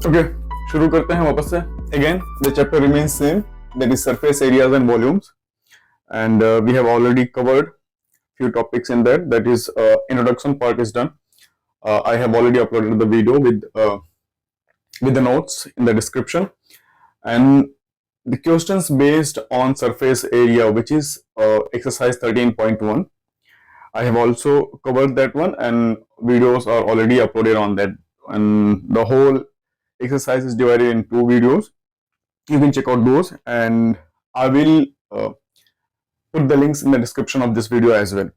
Okay, शुरू करते हैं वापस से. Again the chapter remains same, that is surface areas and volumes, and we have already covered few topics in that. That is, introduction part is done. I have already uploaded the video with the notes in the description, and the questions based on surface area, which is exercise 13.1. I have also covered that one, and videos are already uploaded on that, and the whole exercise is divided in 2 videos. You can check out those, and I will put the links in the description of this video as well.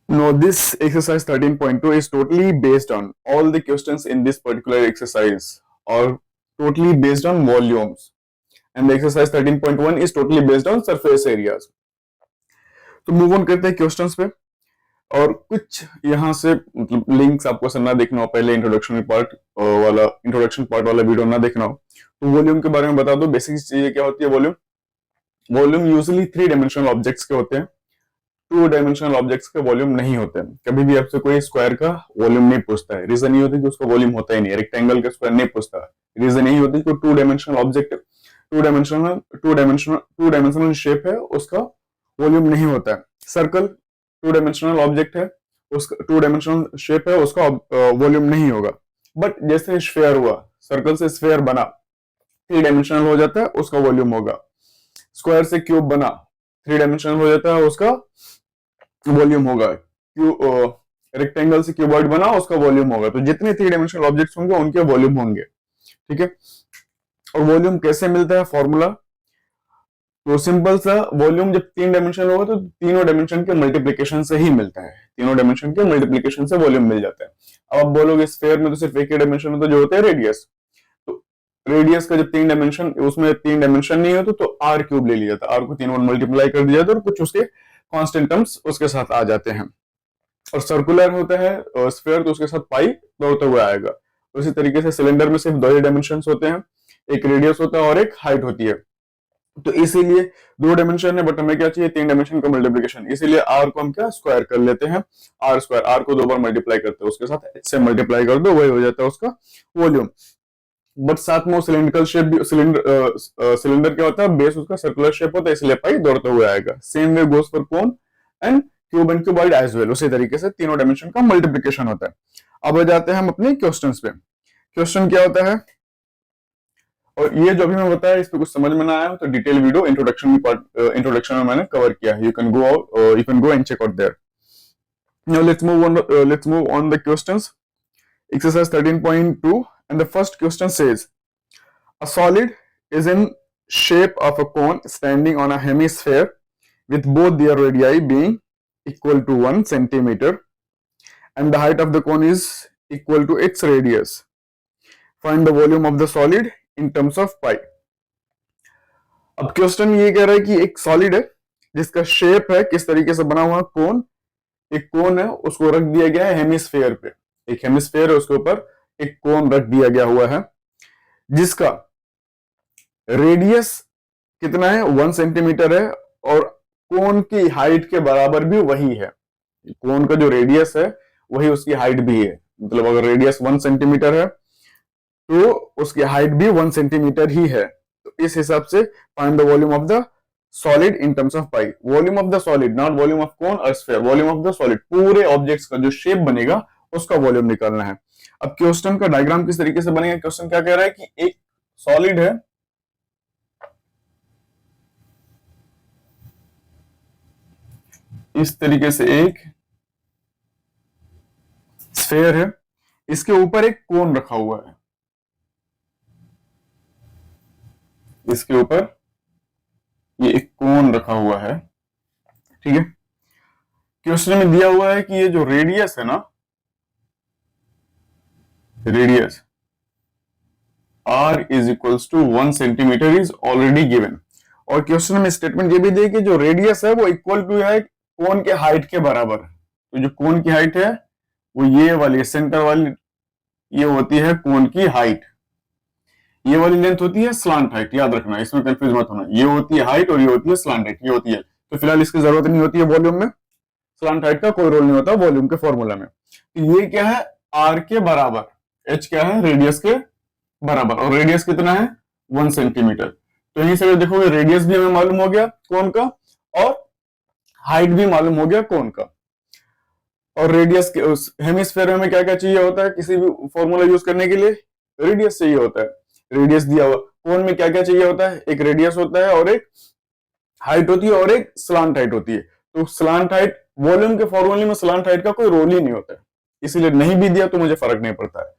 Now, this exercise 13.2 is totally based on all the questions in this particular exercise are totally based on volumes, and the exercise 13.1 is totally based on surface areas. तो move on करते हैं questions पे, और कुछ यहाँ से मतलब links आपको सब ना देखना हो, पहले इंट्रोडक्शन पार्ट वाला वीडियो ना देखना हो, तो वॉल्यूम के बारे में बता दो. बेसिक चीजें क्या होती है वॉल्यूम यूजुअली 3 डायमेंशनल ऑब्जेक्ट्स के होते हैं. 2 डायमेंशनल ऑब्जेक्ट्स के वॉल्यूम नहीं होते हैं. कभी भी आपसे कोई स्क्वायर का वॉल्यूम नहीं पूछता है. रीजन ये होती है कि उसका वॉल्यूम होता ही नहीं. रेक्टेंगल का स्क्वायर नहीं पूछता. रीजन यही होती है कि 2 डायमेंशनल ऑब्जेक्ट, 2 डायमेंशनल शेप है, उसका वॉल्यूम नहीं होता है. सर्कल 2 डायमेंशनल ऑब्जेक्ट है, उसका 2 डायमेंशनल शेप है, उसका वॉल्यूम नहीं होगा. बट जैसे स्फीयर हुआ, सर्कल से स्फीयर बना, 3 डायमेंशनल हो जाता है, उसका वॉल्यूम होगा. स्क्वायर से क्यूब बना, 3 डायमेंशनल हो जाता है, उसका वॉल्यूम होगा. रेक्टेंगल से क्यूबॉइड बना, उसका वॉल्यूम होगा. तो जितने 3 डायमेंशनल ऑब्जेक्ट्स होंगे उनके वॉल्यूम होंगे. ठीक है. और वॉल्यूम कैसे मिलता है, फॉर्मूला तो सिंपल सा, वॉल्यूम जब 3 डायमेंशन होगा तो तीनों डायमेंशन के मल्टीप्लिकेशन से ही मिलता है. तीनों डायमेंशन के मल्टीप्लिकेशन से वॉल्यूम मिल जाता है. अब आप बोलोगे स्फीयर में तो सिर्फ एक ही डायमेंशन होता है, जो होता है रेडियस. तो रेडियस का जब 3 डायमेंशन, उसमें 3 डायमेंशन नहीं होता तो आर क्यूब ले लिया जाता. आर को 3 बार मल्टीप्लाई कर दिया जाता और कुछ उसके कांस्टेंट टर्म्स उसके साथ आ जाते हैं. और सर्कुलर होता है स्फीयर, तो उसके साथ पाई दौड़ता हुआ आएगा. उसी तरीके से सिलेंडर में सिर्फ 2 ही डायमेंशन होते हैं, एक रेडियस होता है और एक हाइट होती है. तो इसीलिए 2 डायमेंशन है, बट हमें क्या चाहिए, 3 डायमेंशन का मल्टीप्लिकेशन. इसीलिए आर को हम क्या स्क्वायर कर लेते हैं. आर स्क्वायर, आर को 2 बार मल्टीप्लाई करते हैं, उसके साथ एच से मल्टीप्लाई कर दो, वही हो जाता है उसका वॉल्यूम. बट साथ में सिलिंड्रिकल शेप भी, सिलेंडर क्या होता है, बेस उसका सर्कुलर शेप होता है, इसलिए पाई दौड़ता हुआ आएगा. Same way goes for cone and cuboid as well. उसी तरीके से तीनों डायमेंशन का मल्टीप्लिकेशन होता है. अब आ जाते हैं हम अपने क्वेश्चंस पे. क्वेश्चन क्या होता है, और ये जो अभी मैं बताया, इस पे कुछ समझ में ना आया तो डिटेल वीडियो इंट्रोडक्शन में मैंने कवर किया है. You can go and check out there. Now let's move on the questions. Exercise 13.2, and the first question says, a solid is in shape of a cone standing on a hemisphere with both their radii being equal to 1 centimeter, and the height of the cone is equal to its radius. Find the volume of the solid in terms of pi. अब question ये कह रहा है कि एक solid है जिसका shape है, किस तरीके से बना हुआ कोन. एक कोन है, उसको रख दिया गया है हेमिस्फीयर पे. एक हेमिस्फीयर है, उसके ऊपर एक कोन रख दिया गया हुआ है, जिसका रेडियस कितना है, 1 सेंटीमीटर है, और कोन की हाइट के बराबर भी वही है. कोन का जो रेडियस है वही उसकी हाइट भी है. मतलब अगर रेडियस 1 सेंटीमीटर है तो उसकी हाइट भी 1 सेंटीमीटर ही है. तो इस हिसाब से find the volume of the solid in terms of pi. Volume of the solid, not volume of cone और sphere. Volume of the solid, पूरे ऑब्जेक्ट्स का जो शेप बनेगा उसका वॉल्यूम निकालना है. अब क्वेश्चन का डायग्राम किस तरीके से बनेगा. क्वेश्चन क्या कह रहा है कि एक सॉलिड है, इस तरीके से एक स्फीयर है, इसके ऊपर एक कोन रखा हुआ है. इसके ऊपर ये एक कोन रखा हुआ है. ठीक है. क्वेश्चन में दिया हुआ है कि ये जो रेडियस है ना, radius r is equals to 1 centimetre is already given. और क्वेश्चन में स्टेटमेंट ये भी दी कि जो रेडियस है वो इक्वल टू है कोन के हाइट के बराबर. तो जो कोन की हाइट है वो ये वाली सेंटर वाली, ये होती है कोन की हाइट. ये वाली लेंथ होती है स्लांट हाइट. याद रखना, इसमें कंफ्यूज मत होना. ये होती है हाइट और ये होती है स्लांट हाइट. ये होती है, तो फिलहाल इसकी जरूरत नहीं होती है वॉल्यूम में. स्लांट हाइट का कोई रोल नहीं होता वॉल्यूम के फॉर्मूला में. तो ये क्या है, आर के बराबर. h क्या है, रेडियस के बराबर, और रेडियस कितना है 1 सेंटीमीटर। तो यहीं से देखोगे रेडियस भी हमें मालूम हो गया कोन का, और हाइट भी मालूम हो गया कोन का। और रेडियस के उस हेमिस्फेयर में क्या क्या चाहिए होता है किसी भी फॉर्मूला यूज करने के लिए, रेडियस चाहिए होता है, रेडियस दिया हुआ। कोन में क्या क्या चाहिए होता है, एक रेडियस होता है और एक हाइट होती है और एक स्लांट हाइट होती है। तो स्लांट हाइट, वॉल्यूम के फॉर्मूले में स्लांट हाइट का कोई रोल ही नहीं होता है, इसीलिए नहीं भी दिया तो मुझे फर्क नहीं पड़ता है।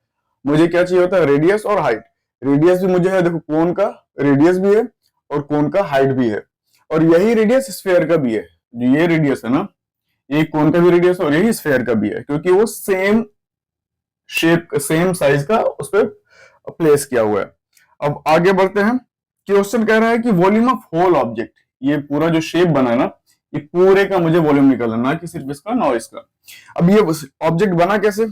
मुझे क्या चाहिए होता है, रेडियस और हाइट। रेडियस भी मुझे है, देखो कोन का रेडियस भी है और कोन का हाइट भी है, और यही रेडियस स्फेयर का भी है। जो ये रेडियस है ना, ये कोन का भी रेडियस और यही स्फेयर का भी है, क्योंकि वो सेम शेप सेम साइज का उस पर प्लेस किया हुआ है। अब आगे बढ़ते हैं। क्वेश्चन कह रहा है कि वॉल्यूम ऑफ होल ऑब्जेक्ट, ये पूरा जो शेप बना है ना, ये पूरे का मुझे वॉल्यूम निकालना, ना कि सिर्फ इसका ना इसका। अब ये ऑब्जेक्ट बना कैसे,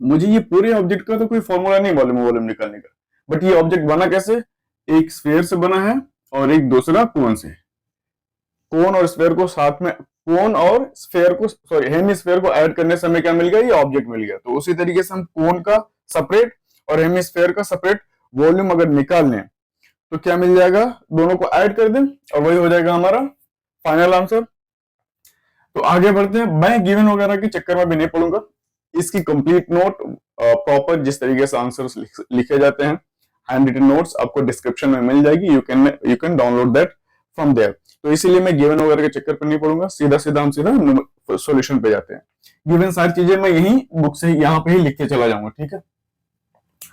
मुझे ये पूरे ऑब्जेक्ट का तो कोई फॉर्मूला नहीं मालूम वॉल्यूम निकालने का, बट ये ऑब्जेक्ट बना कैसे, एक स्फेयर से बना है और एक दूसरा कोन से। कोन और स्फेयर को साथ में, कोन और स्फेयर को, सॉरी हेमिस्फेयर को ऐड करने से हमें क्या मिल गया, ये ऑब्जेक्ट मिल गया। तो उसी तरीके से हम कोन का सेपरेट और हेमिस्फेयर का सेपरेट वॉल्यूम अगर निकाल लें तो क्या मिल जाएगा, दोनों को ऐड कर दें और वही हो जाएगा हमारा फाइनल आंसर। तो आगे बढ़ते हैं। मैं गिवन वगैरह के चक्कर में भी नहीं पढ़ूंगा, इसकी कंप्लीट नोट प्रॉपर जिस तरीके से आंसर्स लिखे जाते हैं, हैंड रिटन नोट्स आपको डिस्क्रिप्शन में मिल जाएगी, you can download that from there. तो इसीलिए मैं गिवन वगैरह के चक्कर पर नहीं पढ़ूंगा, सीधा सीधा हम सीधा सॉल्यूशन पे जाते हैं। गिवन सारी चीजें मैं यही बुक से यहाँ पे ही लिख के चला जाऊंगा, ठीक है।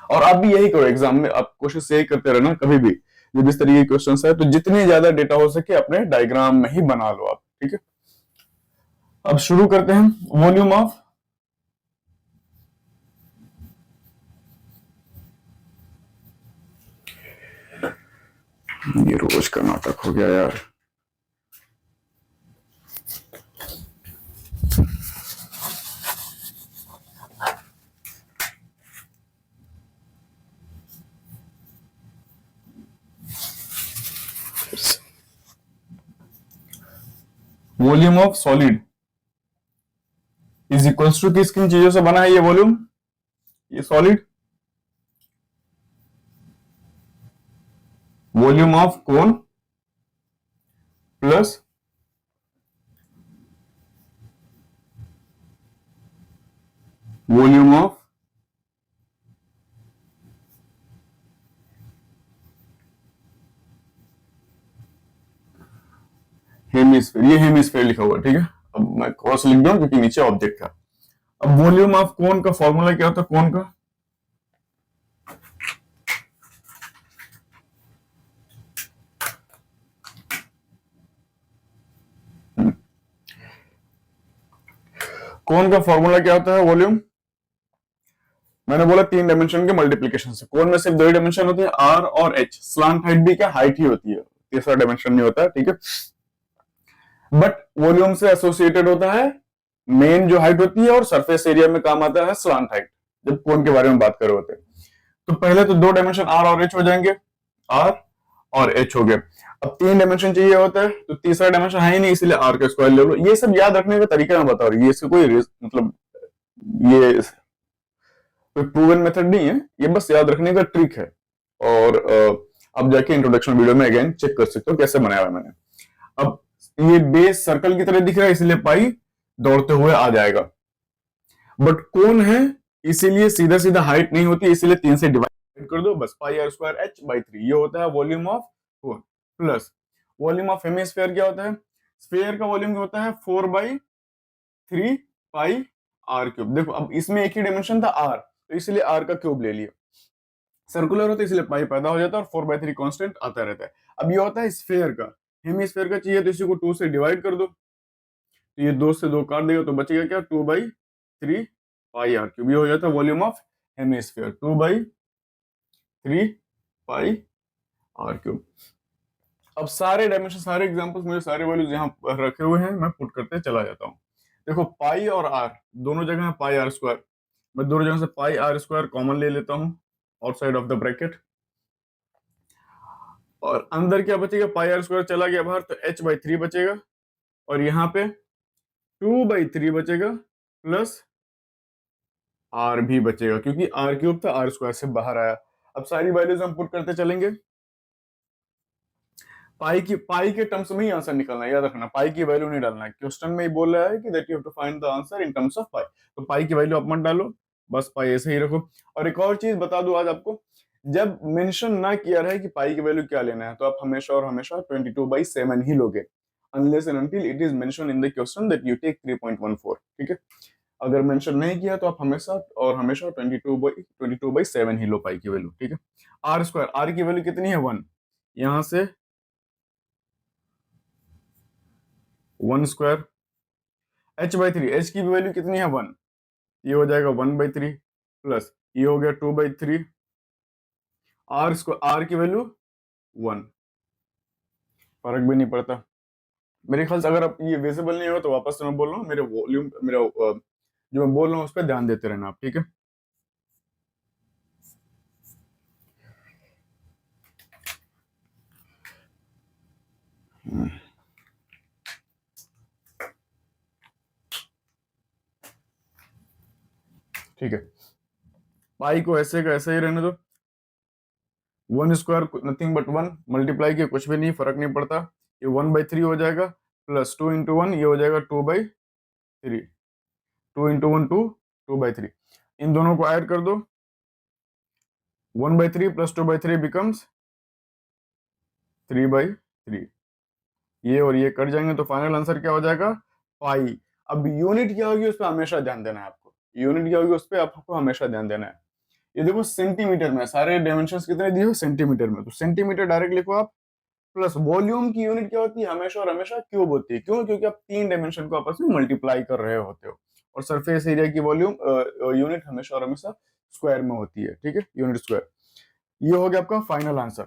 और आप भी यही करो एग्जाम में, आप कोशिश यही करते रहना कभी भी जब इस तरीके के क्वेश्चन है, तो जितने ज्यादा डेटा हो सके अपने डायग्राम में ही बना लो आप, ठीक है। अब शुरू करते हैं। वॉल्यूम ऑफ, ये रोज का नाटक हो गया यार। Volume of solid is equals to, किस किन चीजों से बना है ये वॉल्यूम, ये solid, volume of cone plus volume of hemisphere, ये हेमिस्फीयर लिखा हुआ है, ठीक है। अब मैं क्रॉस लिख दूं क्योंकि नीचे ऑब्जेक्ट था। अब वॉल्यूम ऑफ कोन का फॉर्मूला क्या होता है, कोन का कोन का फॉर्मूला क्या होता है, वॉल्यूम, मैंने बोला 3 डायमेंशन के मल्टीप्लीकेशन से। कोन में सिर्फ 2 ही डायमेंशन होते हैं, आर और एच। स्लांट हाइट भी क्या हाइट ही होती है, तीसरा डायमेंशन नहीं होता है, ठीक है। बट वॉल्यूम से एसोसिएटेड होता है मेन जो हाइट होती है, और सरफेस एरिया में काम आता है स्लांट हाइट, जब कोन के बारे में बात कर रहे होते हैं। तो पहले तो 2 डायमेंशन आर और एच हो जाएंगे, आर और एच हो गए। अब 3 डायमेंशन चाहिए होता है, तो तीसरा डायमेंशन है ही नहीं, इसलिए आर का स्क्वायर ले लो। ये सब याद रखने का तरीका मैं बता रहा हूँ, ये इसका कोई मतलब ये कोई प्रूवन मेथड नहीं है, ये बस याद रखने का ट्रिक है। और अब जाके इंट्रोडक्शन वीडियो में अगेन चेक कर सकते हो कैसे बनाया हुआ मैंने। अब ये बेस सर्कल की तरह दिख रहा है, इसलिए पाई दौड़ते हुए आ जाएगा। बट कोन है इसीलिए सीधा सीधा हाइट नहीं होती, इसीलिए 3 से डिवाइड कर दो बस, पाई आर स्क्वायर एच बाई 3। ये होता है volume of cone. Plus volume of hemisphere क्या होता है, स्फीयर का वॉल्यूम होता है 4/3 पाई आर क्यूब। देखो अब इसमें एक ही डायमेंशन था आर, तो इसलिए आर का क्यूब ले लिया। सर्कुलर होता है इसलिए पाई पैदा हो जाता है और 4/3 कांस्टेंट आता रहता है। अब ये होता है स्फीयर का, हेमिस्फीयर का चाहिए तो इसी को 2 से डिवाइड कर दो, तो ये 2 से 2 काट देगा तो बचेगा क्या, 2/3 पाई आर क्यूब। ये हो जाता है volume of hemisphere, 2/3 pi R cube. अब सारे डायमेंशन, सारे एग्जांपल्स, मुझे सारे वैल्यूज यहाँ रखे हुए हैं, मैं पुट करते चला जाता हूँ। देखो पाई और आर दोनों जगह है पाई आर स्क्वायर, मैं दोनों जगह से पाई आर स्क्वायर कॉमन ले लेता हूँ आउटसाइड ऑफ द ब्रैकेट, और अंदर क्या बचेगा, पाई आर स्क्वायर चला गया बाहर तो h/3 बचेगा, और यहाँ पे 2/3 बचेगा प्लस आर भी बचेगा क्योंकि आर क्यूब था, आर स्क्वायर से बाहर आया। अब सारी वैल्यूज हम पुट करते चलेंगे। पाई के टर्म्स में ही आंसर निकलना है, याद रखना, पाई की वैल्यू नहीं डालना है। क्वेश्चन में ही बोल रहा है कि that you have to find the answer in terms of pi, तो पाई की वैल्यू आप मत डालो, बस पाई ऐसे ही रखो। और एक और चीज बता दूं आज आपको, जब मेंशन ना किया रहे कि पाई की वैल्यू क्या लेना है, तो आप हमेशा और हमेशा 22/7 ही लोगे, unless and until it is mention in the question that you take 3.14। ठीक है, अगर मेंशन नहीं किया तो आप हमेशा और हमेशा 22/7 ही लो पाई की वैल्यू। ठीक है, आर स्क्वायर, आर की वैल्यू कितनी है 1, यहां से 1 स्क्वायर, h/3, h की वैल्यू कितनी है 1, ये हो जाएगा 1/3 प्लस ये हो गया 2/3, आर स्क्वायर, आर की वैल्यू 1, फर्क भी नहीं पड़ता मेरे ख्याल से। अगर आप ये विजिबल नहीं हो तो वापस से मैं बोल रहा हूँ, मेरे वॉल्यूम, मेरा जो मैं बोल रहा हूँ उस पर ध्यान देते रहना आप। ठीक है, ठीक है, पाई को ऐसे का ऐसे ही रहने दो, 1 स्क्वायर नथिंग बट 1, मल्टीप्लाई के कुछ भी नहीं, फर्क नहीं पड़ता, ये 1/3 हो जाएगा, प्लस 2 × 1 ये हो जाएगा 2/3, 2 × 1 2/3, इन दोनों को ऐड कर दो, 1/3 प्लस 2/3 बिकम्स 3/3, ये और ये कट जाएंगे तो फाइनल आंसर क्या हो जाएगा, पाई। अब यूनिट क्या होगी उस पर हमेशा ध्यान देना है आपको, यूनिट क्या होगी उस पर आपको हमेशा ध्यान देना है। ये देखो सेंटीमीटर में, सारे डायमेंशंस कितने दिए हो सेंटीमीटर में, तो सेंटीमीटर डायरेक्ट लिखो आप, प्लस वॉल्यूम की यूनिट क्या होती है हमेशा और हमेशा क्यूब होती है, क्यों, क्योंकि आप 3 डायमेंशन को आपस में मल्टीप्लाई कर रहे होते हो, और सरफेस एरिया की वॉल्यूम यूनिट हमेशा और हमेशा स्क्वायर में होती है। ठीक है, यूनिट स्क्वायर, ये हो गया आपका फाइनल आंसर।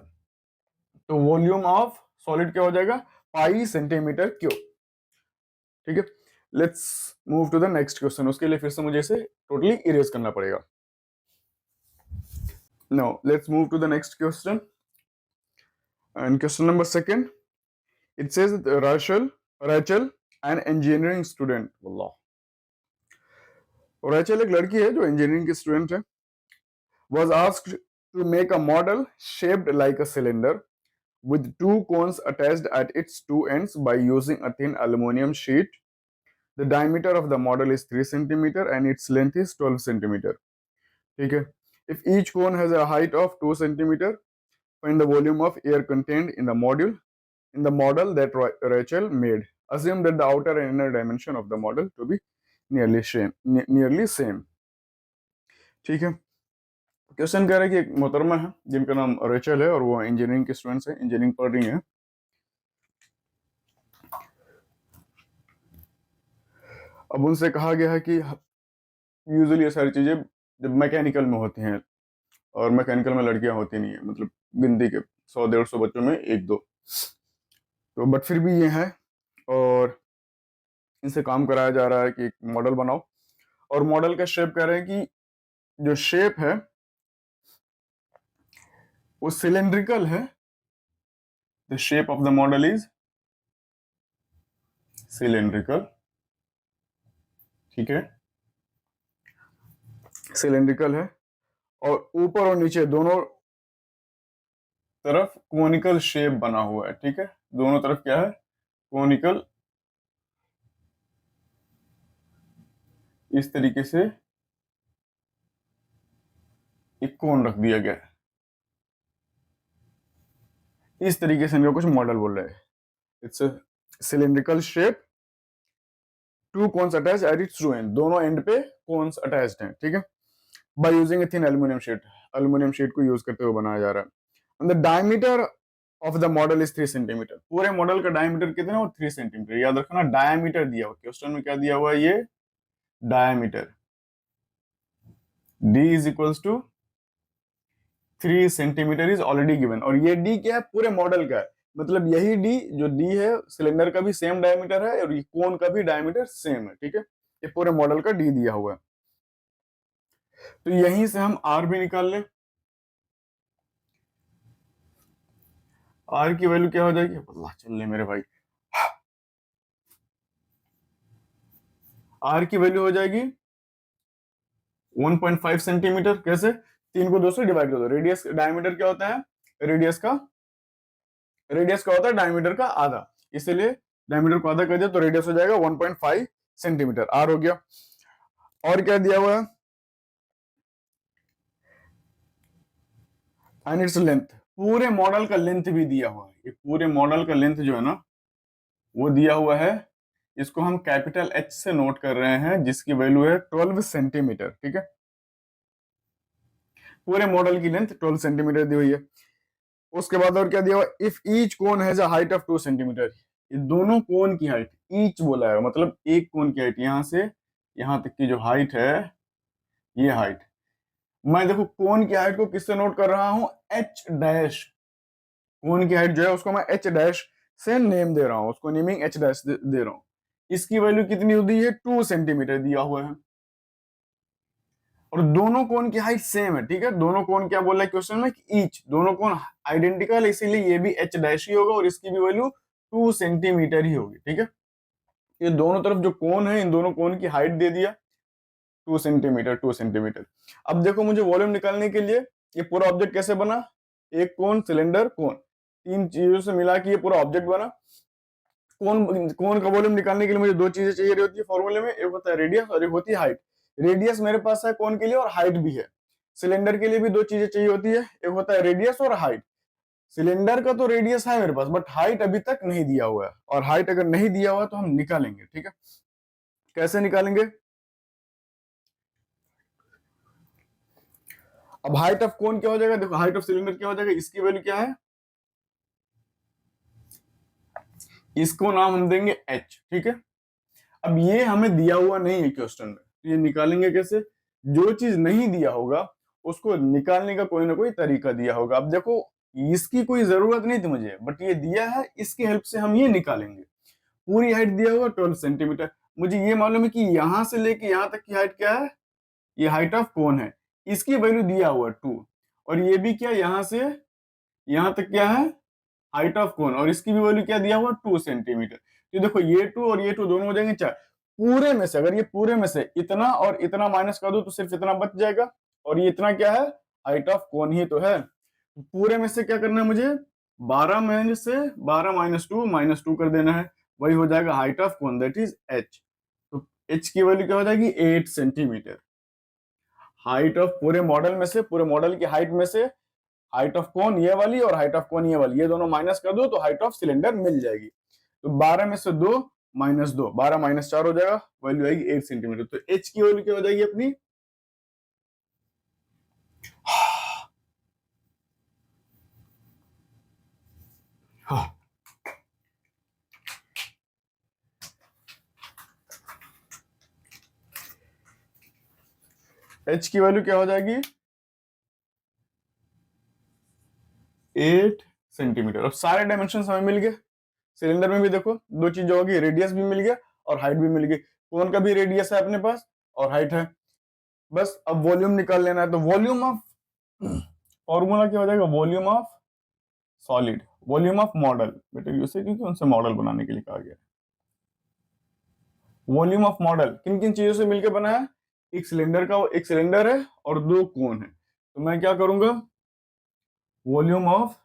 तो वॉल्यूम ऑफ सॉलिड क्या हो जाएगा, पाई सेंटीमीटर क्यूब। ठीक है, let's move to the next question, उसके लिए फिर से मुझे इसे टोटली इरेज करना पड़ेगा। Now let's move to the next question, and question number second, it says Rachel an engineering student, wallah, Rachel एक लड़की है जो इंजीनियरिंग की स्टूडेंट है, was asked to make a model shaped like a cylinder with two cones attached at its two ends by using a thin aluminum sheet. The diameter of the model is 3 centimeter and its length is 12 centimeter. ठीक है, if each cone has a height of 2 centimeter, find the volume of air contained in the model that Rachel made. Assume that the outer and inner dimension of the model to be nearly same. ठीक है, question कह रहा है कि एक मोहतरमा है जिनका नाम रेचल है और वो इंजीनियरिंग के स्टूडेंट्स हैं, इंजीनियरिंग पढ़ रही हैं। अब उनसे कहा गया है कि यूजुअली ये सारी चीजें जब मैकेनिकल में होती हैं, और मैकेनिकल में लड़कियां होती नहीं है, मतलब गिनती के 100-150 बच्चों में एक दो, तो बट फिर भी ये है, और इनसे काम कराया जा रहा है कि एक मॉडल बनाओ, और मॉडल का शेप कह रहे हैं कि जो शेप है वो सिलेंड्रिकल है, the shape of the model is cylindrical. ठीक है, सिलेंड्रिकल है, और ऊपर और नीचे दोनों तरफ कोनिकल शेप बना हुआ है। ठीक है, दोनों तरफ क्या है, कोनिकल, इस तरीके से एक कोन रख दिया गया है, इस तरीके से इनका कुछ मॉडल बोल रहे हैं। It's cylindrical shape, two cones attach at its two end, दोनों एंड पे कोन्स अटैच्ड हैं। ठीक है, by using a thin aluminium sheet, aluminium sheet को यूज करते हुए बनाया जा रहा है। And the diameter of the model is 3 centimetre, पूरे मॉडल का डायमीटर कितना है, वो 3 सेंटीमीटर, याद रखना डायमीटर दिया हुआ, क्वेश्चन में क्या दिया हुआ है, ये diameter, d is equals to 3 centimetre is already given, और ये d क्या है, पूरे मॉडल का है, मतलब यही d, जो d है सिलेंडर का भी सेम डायमीटर है और ये कोन का भी डायमीटर सेम है। ठीक है, ये पूरे मॉडल का d दिया हुआ है, तो यहीं से हम r भी निकाल लें। r की वैल्यू क्या हो जाएगी, अल्लाह चल ले मेरे भाई, r की वैल्यू हो जाएगी 1.5 सेंटीमीटर। कैसे? 3 को 2 से डिवाइड कर दो। रेडियस डायमीटर क्या होता है? रेडियस का होता है डायमीटर का आधा, इसलिए डायमीटर को आधा कर दिया तो रेडियस हो जाएगा 1.5 सेंटीमीटर। आर हो गया। और क्या दिया हुआ है? एंड इट्स लेंथ, पूरे मॉडल का लेंथ भी दिया हुआ है। ये पूरे मॉडल का लेंथ जो है ना वो दिया हुआ है। इसको हम कैपिटल एच से नोट कर रहे हैं, जिसकी वैल्यू है 12 सेंटीमीटर। ठीक है, पूरे मॉडल की लेंथ 12 सेंटीमीटर दी हुई है। उसके बाद और क्या दिया हुआ? If each cone has a height of 2 centimetre, ये दोनों कोन की हाइट, ईच बोला है मतलब एक कोन की हाइट, यहां से यहां तक की जो हाइट है, ये हाइट, मैं देखो कोन की हाइट को किससे नोट कर रहा हूं? H dash. कोन की हाइट जो है उसको मैं एच डैश से नेम दे रहा हूं, उसको नेमिंग एच डैश दे रहा हूं। इसकी वैल्यू कितनी दी है? 2 सेंटीमीटर दिया हुआ है, और दोनों कोण की हाइट सेम है। ठीक है, दोनों कोण क्या बोला है क्वेश्चन में? ईच, दोनों कोण आइडेंटिकल, इसीलिए ये भी एच डैश ही होगा और इसकी भी वैल्यू 2 सेंटीमीटर ही होगी। ठीक है, ये दोनों तरफ जो कोण है इन दोनों कोण की हाइट दे दिया 2 सेंटीमीटर, 2 सेंटीमीटर। अब देखो मुझे वॉल्यूम निकालने के लिए ये पूरा ऑब्जेक्ट कैसे बना? एक कोण, सिलेंडर, कोण, तीन चीजों से मिला के ये पूरा ऑब्जेक्ट बना। कोण कोण का वॉल्यूम निकालने के लिए मुझे दो चीजें चाहिए होती है फॉर्मूले में, एक होता है रेडियस और एक होती है हाइट। रेडियस मेरे पास है कोण के लिए और हाइट भी है। सिलेंडर के लिए भी दो चीजें चाहिए होती है, एक होता है रेडियस और हाइट। सिलेंडर का तो रेडियस है मेरे पास, बट हाइट अभी तक नहीं दिया हुआ है, और हाइट अगर नहीं दिया हुआ तो हम निकालेंगे। ठीक है, कैसे निकालेंगे? अब हाइट ऑफ कोन क्या हो जाएगा? देखो हाइट ऑफ सिलेंडर क्या हो जाएगा, इसकी वैल्यू क्या है? इसको नाम हम देंगे एच। ठीक है, अब ये हमें दिया हुआ नहीं है क्वेश्चन में, तो ये निकालेंगे कैसे? जो चीज नहीं दिया होगा उसको निकालने का कोई ना कोई तरीका दिया होगा। अब देखो इसकी कोई जरूरत नहीं थी मुझे, बट ये दिया है, इसकी हेल्प से हम ये निकालेंगे। पूरी हाइट दिया हुआ 12 सेंटीमीटर, मुझे ये मालूम है कि यहां से लेके यहां तक की हाइट क्या है? ये हाइट ऑफ कोन है, इसकी वैल्यू दिया हुआ 2, और ये भी क्या, यहां से यहां तक क्या है? हाइट ऑफ कोन, और इसकी भी वैल्यू क्या दिया हुआ? 2 सेंटीमीटर। तो देखो ये 2 और ये 2 दोनों हो जाएंगे 4। पूरे में से, अगर ये पूरे में से इतना और इतना माइनस कर दो तो सिर्फ इतना बच जाएगा, और ये इतना क्या है? हाइट ऑफ कोन ही तो है। पूरे में से क्या करना है मुझे? 12 में से 12 माइनस टू कर देना है, वही हो जाएगा height of cone, that is H. तो एच की वैल्यू क्या हो जाएगी? 8 सेंटीमीटर। हाइट ऑफ पूरे मॉडल में से, पूरे मॉडल की हाइट में से हाइट ऑफ कोन ये वाली और हाइट ऑफ कोन ये वाली, ये दोनों माइनस कर दो तो हाइट ऑफ सिलेंडर मिल जाएगी। तो 12 में से 2 माइनस 2, 12 माइनस 4 हो जाएगा, वैल्यू आएगी 8 सेंटीमीटर। तो एच की वैल्यू क्या हो जाएगी अपनी? एच की वैल्यू क्या हो जाएगी? 8 सेंटीमीटर। अब सारे डायमेंशन हमें मिल गए। सिलेंडर में भी देखो दो चीजें होगी, रेडियस भी मिल गया और हाइट भी मिल गई। कोन का भी रेडियस है अपने पास और हाइट है। बस अब वॉल्यूम निकाल लेना है, तो वॉल्यूम ऑफ फॉर्मूला क्या हो जाएगा? Volume of solid, volume of model, बेटा यूसे क्योंकि उनसे मॉडल बनाने के लिए कहा गया। वॉल्यूम ऑफ मॉडल किन किन चीजों से मिलकर बना है? एक सिलेंडर है और दो कोन है, तो मैं क्या करूंगा? वॉल्यूम ऑफ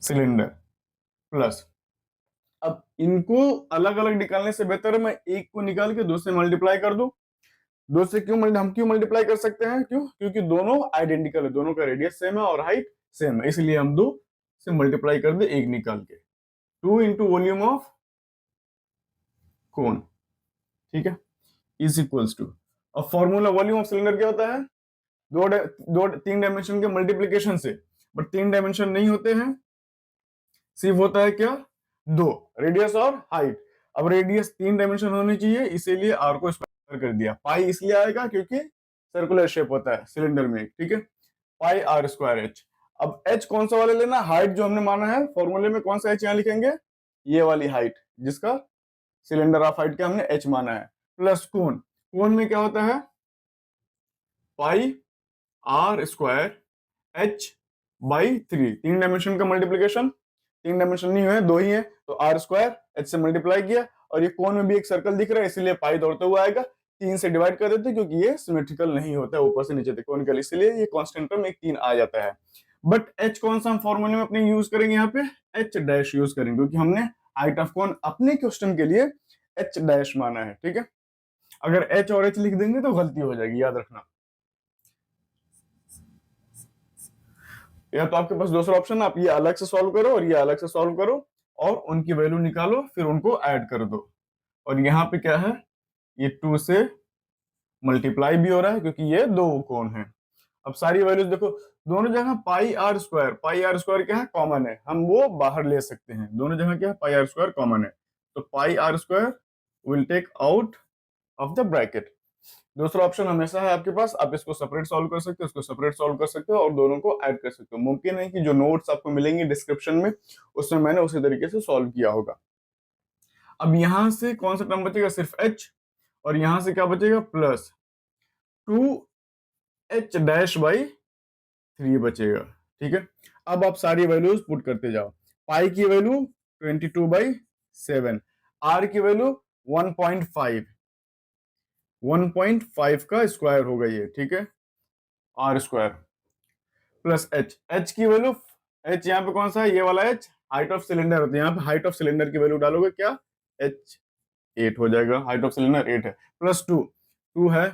सिलेंडर प्लस, अब इनको अलग अलग निकालने से बेहतर है मैं एक को निकाल के दो से मल्टीप्लाई कर दूं। दो से हम क्यों मल्टीप्लाई कर सकते हैं? क्यों? क्योंकि दोनों आइडेंटिकल है, दोनों का रेडियस सेम है और हाइट सेम है, इसलिए हम दो से मल्टीप्लाई कर दे एक निकाल के। 2 इंटू वॉल्यूम ऑफ कोन, ठीक है, इज इक्वल्स टू, अब फॉर्मूला वॉल्यूम ऑफ सिलेंडर क्या होता है? तीन डायमेंशन के मल्टीप्लीकेशन से, बट तीन डायमेंशन नहीं होते हैं, सिर्फ होता है क्या? दो, रेडियस और हाइट। अब रेडियस तीन डायमेंशन होनी चाहिए, इसीलिए आर को स्क्वायर कर दिया। पाई इसलिए आएगा क्योंकि सर्कुलर शेप होता है सिलेंडर में, ठीक है, पाई आर स्क्वायर एच। अब एच कौन सा वाला लेना? हाइट जो हमने माना है फॉर्मूले में, कौन सा एच यहाँ लिखेंगे? ये वाली हाइट, जिसका सिलेंडर ऑफ हाइट का हमने एच माना है, प्लस कोन। कोन में क्या होता है? पाई आर स्क्वायर एच बाई 3, तीन डायमेंशन का मल्टीप्लीकेशन, तीन डायमेंशन नहीं हुए, दो ही है, तो आर स्क्वायर एच से मल्टीप्लाई किया, और ये कोन में भी एक सर्कल दिख रहा है इसलिए पाई दौड़ते हुए आएगा, 3 से डिवाइड कर देते हैं क्योंकि ये सिमेट्रिकल नहीं होता है ऊपर से नीचे तक कॉनिकल, इसलिए ये कांस्टेंट टर्म एक 3 आ जाता है। बट एच कौन सा हम फॉर्मूले में अपने यूज करेंगे, यहाँ पे एच डैश यूज करेंगे क्योंकि हमने हाइट ऑफ कोन अपने क्वेश्चन के लिए एच डैश माना है, ठीक है। अगर एच और एच लिख देंगे तो गलती हो जाएगी, याद रखना। या तो आपके पास दूसरा ऑप्शन, आप ये अलग से सॉल्व करो और ये अलग से सॉल्व करो और उनकी वैल्यू निकालो, फिर उनको ऐड कर दो। और यहाँ पे क्या है, ये 2 से मल्टीप्लाई भी हो रहा है क्योंकि ये दो कोण है। अब सारी वैल्यूज देखो, दोनों जगह पाई आर स्क्वायर क्या है, कॉमन है, हम वो बाहर ले सकते हैं। दोनों जगह क्या है, पाई आर स्क्वायर कॉमन है, तो pi are square will take out of the bracket. दूसरा ऑप्शन हमेशा है आपके पास, आप इसको सेपरेट सॉल्व कर सकते हो, इसको सेपरेट सॉल्व कर सकते हो और दोनों को ऐड कर सकते हो। मुमकिन है कि जो नोट्स आपको मिलेंगे डिस्क्रिप्शन में उसमें मैंने उसी तरीके से सॉल्व किया होगा। अब यहां से कौन सा टर्म बचेगा, सिर्फ एच, और यहां से क्या बचेगा, प्लस 2h डैश बाई 3 बचेगा, ठीक है। अब आप सारी वैल्यूज पुट करते जाओ। पाई की वैल्यू 22/7, आर की वैल्यू 1.5, 1.5 का स्क्वायर होगा ये, ठीक है, R square plus H, H की वैल्यू, एच यहाँ पे कौन सा है, ये वाला एच हाइट ऑफ सिलेंडर होता है, यहाँ पे हाइट ऑफ सिलेंडर की वैल्यू डालोगे क्या, एच 8 हो जाएगा, हाइट ऑफ सिलेंडर 8 है, प्लस 2 है,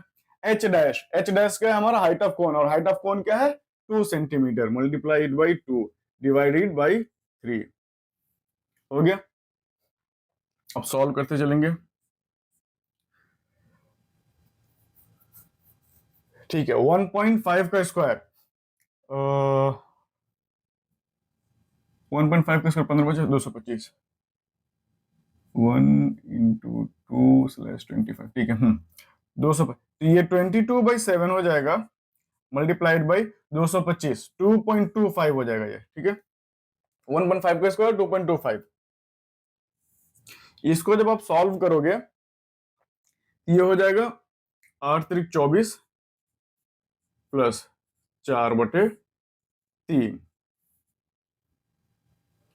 एच डैश, एच डैश क्या है हमारा, हाइट ऑफ कोन, और हाइट ऑफ कोन क्या है 2 centimetre, multiplied by 2 divided by 3, हो गया। अब सॉल्व करते चलेंगे, ठीक है। 1.5 का स्क्वायर, 1.5 का स्क्वायर 15 बचे 225, 1 × 2/25, ठीक है, 200, तो ये 22/7 हो जाएगा, मल्टीप्लाइड बाई 225, 2.25 हो जाएगा ये, ठीक है। 1.5 का स्क्वायर 2.25, इसको जब आप सॉल्व करोगे ये हो जाएगा 8×3 = 24 प्लस 4/3,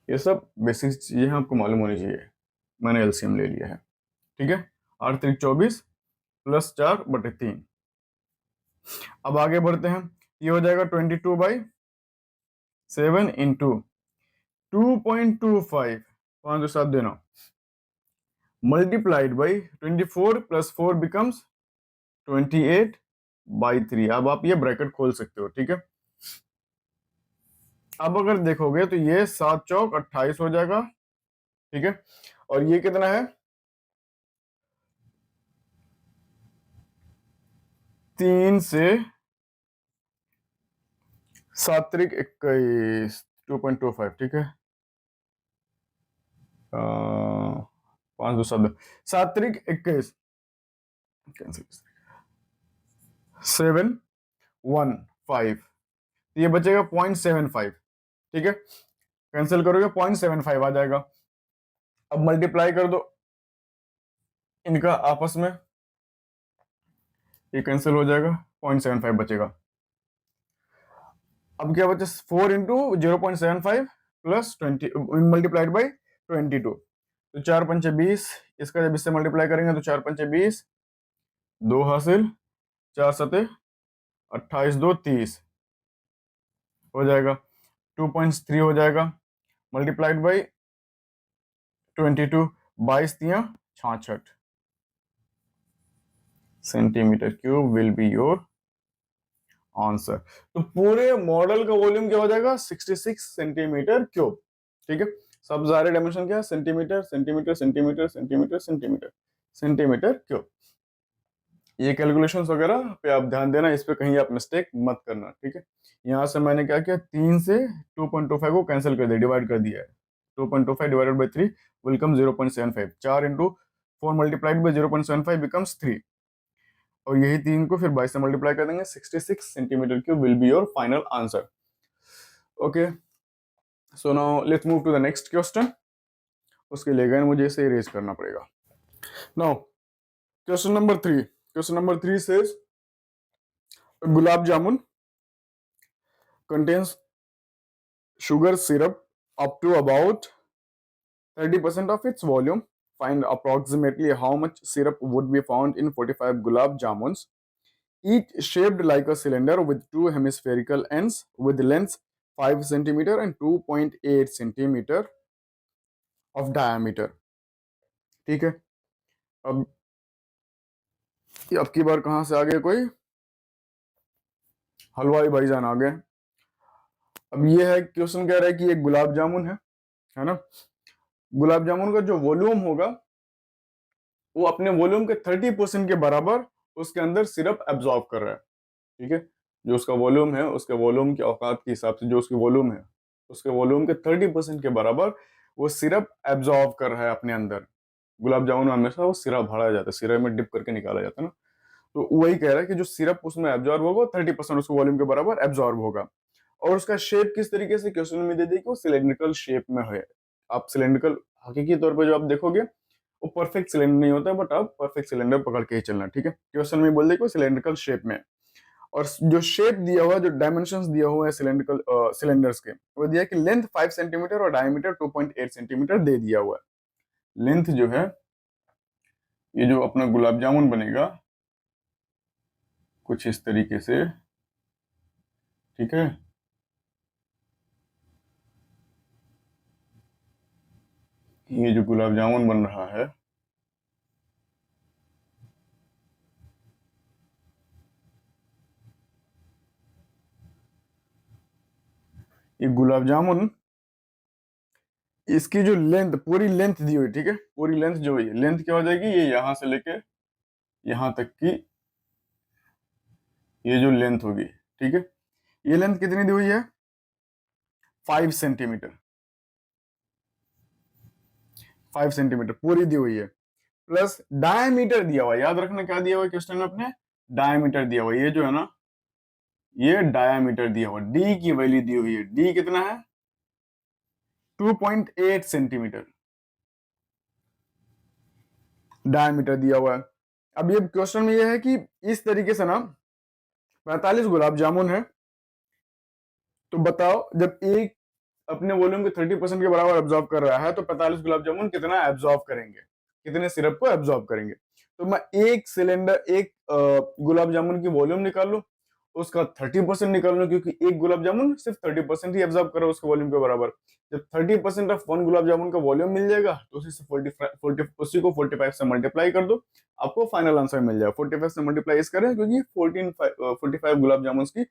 ये सब बेसिक चीजें आपको मालूम होनी चाहिए, मैंने एलसीएम ले लिया है, ठीक है। 8×3 = 24 प्लस 4/3। अब आगे बढ़ते हैं, ये हो जाएगा 22/7 into 2.25, 5×7 = 9, multiplied by 24 plus 4 becomes 28/3। अब आप ये ब्रैकेट खोल सकते हो, ठीक है। अब अगर देखोगे तो ये 7 चौक 28 हो जाएगा, ठीक है, और ये कितना है 3 से 7 × 21, 2.25, ठीक है, 5×2 = 7 × 21, 715, ये बचेगा 0.75, ठीक है, कैंसिल करोगे 0.75 आ जाएगा। अब मल्टीप्लाई कर दो इनका आपस में, ये कैंसिल हो जाएगा, 0.75 बचेगा। अब क्या बचे, 4 × 0.75 प्लस 20 मल्टीप्लाइड बाई 22, तो 4×5 = 20, इसका जब इससे मल्टीप्लाई करेंगे तो 4×5 = 20, 2 हासिल, 4×7 = 28, 2 30 हो जाएगा, 2.3 हो जाएगा, multiplied by 22, 22×3 = 66 centimetre cube will be your answer. तो पूरे मॉडल का वॉल्यूम क्या हो जाएगा, 66 सेंटीमीटर क्यूब, ठीक है। सब सारे डायमेंशन क्या है, centimetre centimetre centimetre centimetre centimetre centimetre cube. ये कैलकुलेशंस वगैरह पे आप ध्यान देना, इस पे कहीं आप मिस्टेक मत करना, ठीक है। यहां से मैंने क्या किया, 3 से 2.25 को कैंसिल कर दिया, डिवाइड कर दिया है, 2.25 divided by 3 will come 0.75, 4 × 4 multiplied by 0.75 becomes 3, और यही 3 को फिर 22 से मल्टीप्लाई कर देंगे, 66 centimetre cube will be your final answer. Okay, so now let's move to the next question. उसके लिए अगेन मुझे इसे इरेज करना पड़ेगा। Now question number 3, question number 3 says gulab jamun contains sugar syrup up to about 30% of its volume find approximately how much syrup would be found in 45 gulab jamuns, each shaped like a cylinder with two hemispherical ends with lengths 5 centimeter and 2.8 centimeter of diameter. ठीक है, अब अब की बार कहां से आ गए, कोई हलवाई भाईजान आ गए। अब ये है क्वेश्चन, कह रहा है कि एक गुलाब जामुन है ना। गुलाब जामुन का जो वॉल्यूम होगा वो अपने वॉल्यूम के 30% के बराबर उसके अंदर सिरप एब्जॉर्ब कर रहा है। ठीक है, जो उसका वॉल्यूम है, उसके वॉल्यूम की औकात के हिसाब से जो उसकी वॉल्यूम है, उसके वॉल्यूम के 30% के बराबर वो सिरप एब्जॉर्ब कर रहा है अपने अंदर। गुलाब जामुन में हमेशा वो सिरप भरा जाता है, सिरप में डिप करके निकाला जाता है ना। तो वही कह रहा है कि जो सिरप उसमें एब्जॉर्ब होगा 30% उसके वॉल्यूम के बराबर एब्जॉर्ब होगा। और उसका शेप किस तरीके से क्वेश्चन में दे दी कि वो सिलेंड्रिकल शेप में है। आप सिलेंड्रिकल हकीकी तौर पर जो आप देखोगे वो परफेक्ट सिलेंडर नहीं होता, बट आप परफेक्ट सिलेंडर पकड़ के ही चलना। ठीक है, क्वेश्चन में बोल दे कि सिलेंड्रिकल शेप में, और जो शेप दिया हुआ, जो डायमेंशंस दिया हुआ है सिलेंड्रिकल सिलेंडर्स के, वो दिया कि लेंथ 5 सेंटीमीटर और डायमीटर 2.8 सेंटीमीटर दे दिया हुआ है। लेंथ जो है, ये जो अपना गुलाब जामुन बनेगा कुछ इस तरीके से, ठीक है। ये जो गुलाब जामुन बन रहा है, ये गुलाब जामुन, इसकी जो लेंथ, पूरी लेंथ दी हुई, ठीक है, पूरी लेंथ जो है, लेंथ क्या हो जाएगी, ये यहां से लेके यहां तक की ये जो लेंथ होगी, ठीक है, ये लेंथ कितनी दी हुई है, 5 सेंटीमीटर। 5 सेंटीमीटर पूरी दी हुई है, प्लस डायमीटर दिया हुआ है। याद रखना क्या दिया हुआ है क्वेश्चन में अपने, डायमीटर दिया हुआ है। ये जो है ना, ये डायमीटर दिया हुआ, डी की वैल्यू दी हुई है। डी कितना है, 2.8 सेंटीमीटर डायमीटर दिया हुआ है। अब ये क्वेश्चन में ये है कि इस तरीके से ना 45 गुलाब जामुन है, तो बताओ जब एक अपने वॉल्यूम के 30% के बराबर एब्जॉर्ब कर रहा है तो 45 गुलाब जामुन कितना एब्जॉर्ब करेंगे, कितने सिरप को एब्जॉर्ब करेंगे। तो मैं एक सिलेंडर, एक गुलाब जामुन की वॉल्यूम निकाल लूं, उसका 30% निकाल लूं, क्योंकि एक गुलाब जामुन सिर्फ 30% ही एब्जॉर्ब कर रहा है उसके वॉल्यूम के बराबर। जब 30% ऑफ वन गुलाब जामुन का वॉल्यूम मिल जाएगा तो उसी से 45 उसी को 45 से मल्टीप्लाई कर दो, आपको फाइनल आंसर मिल जाएगा। 45 से मल्टीप्लाई इस करें क्योंकि 45 गुलाब जामुन की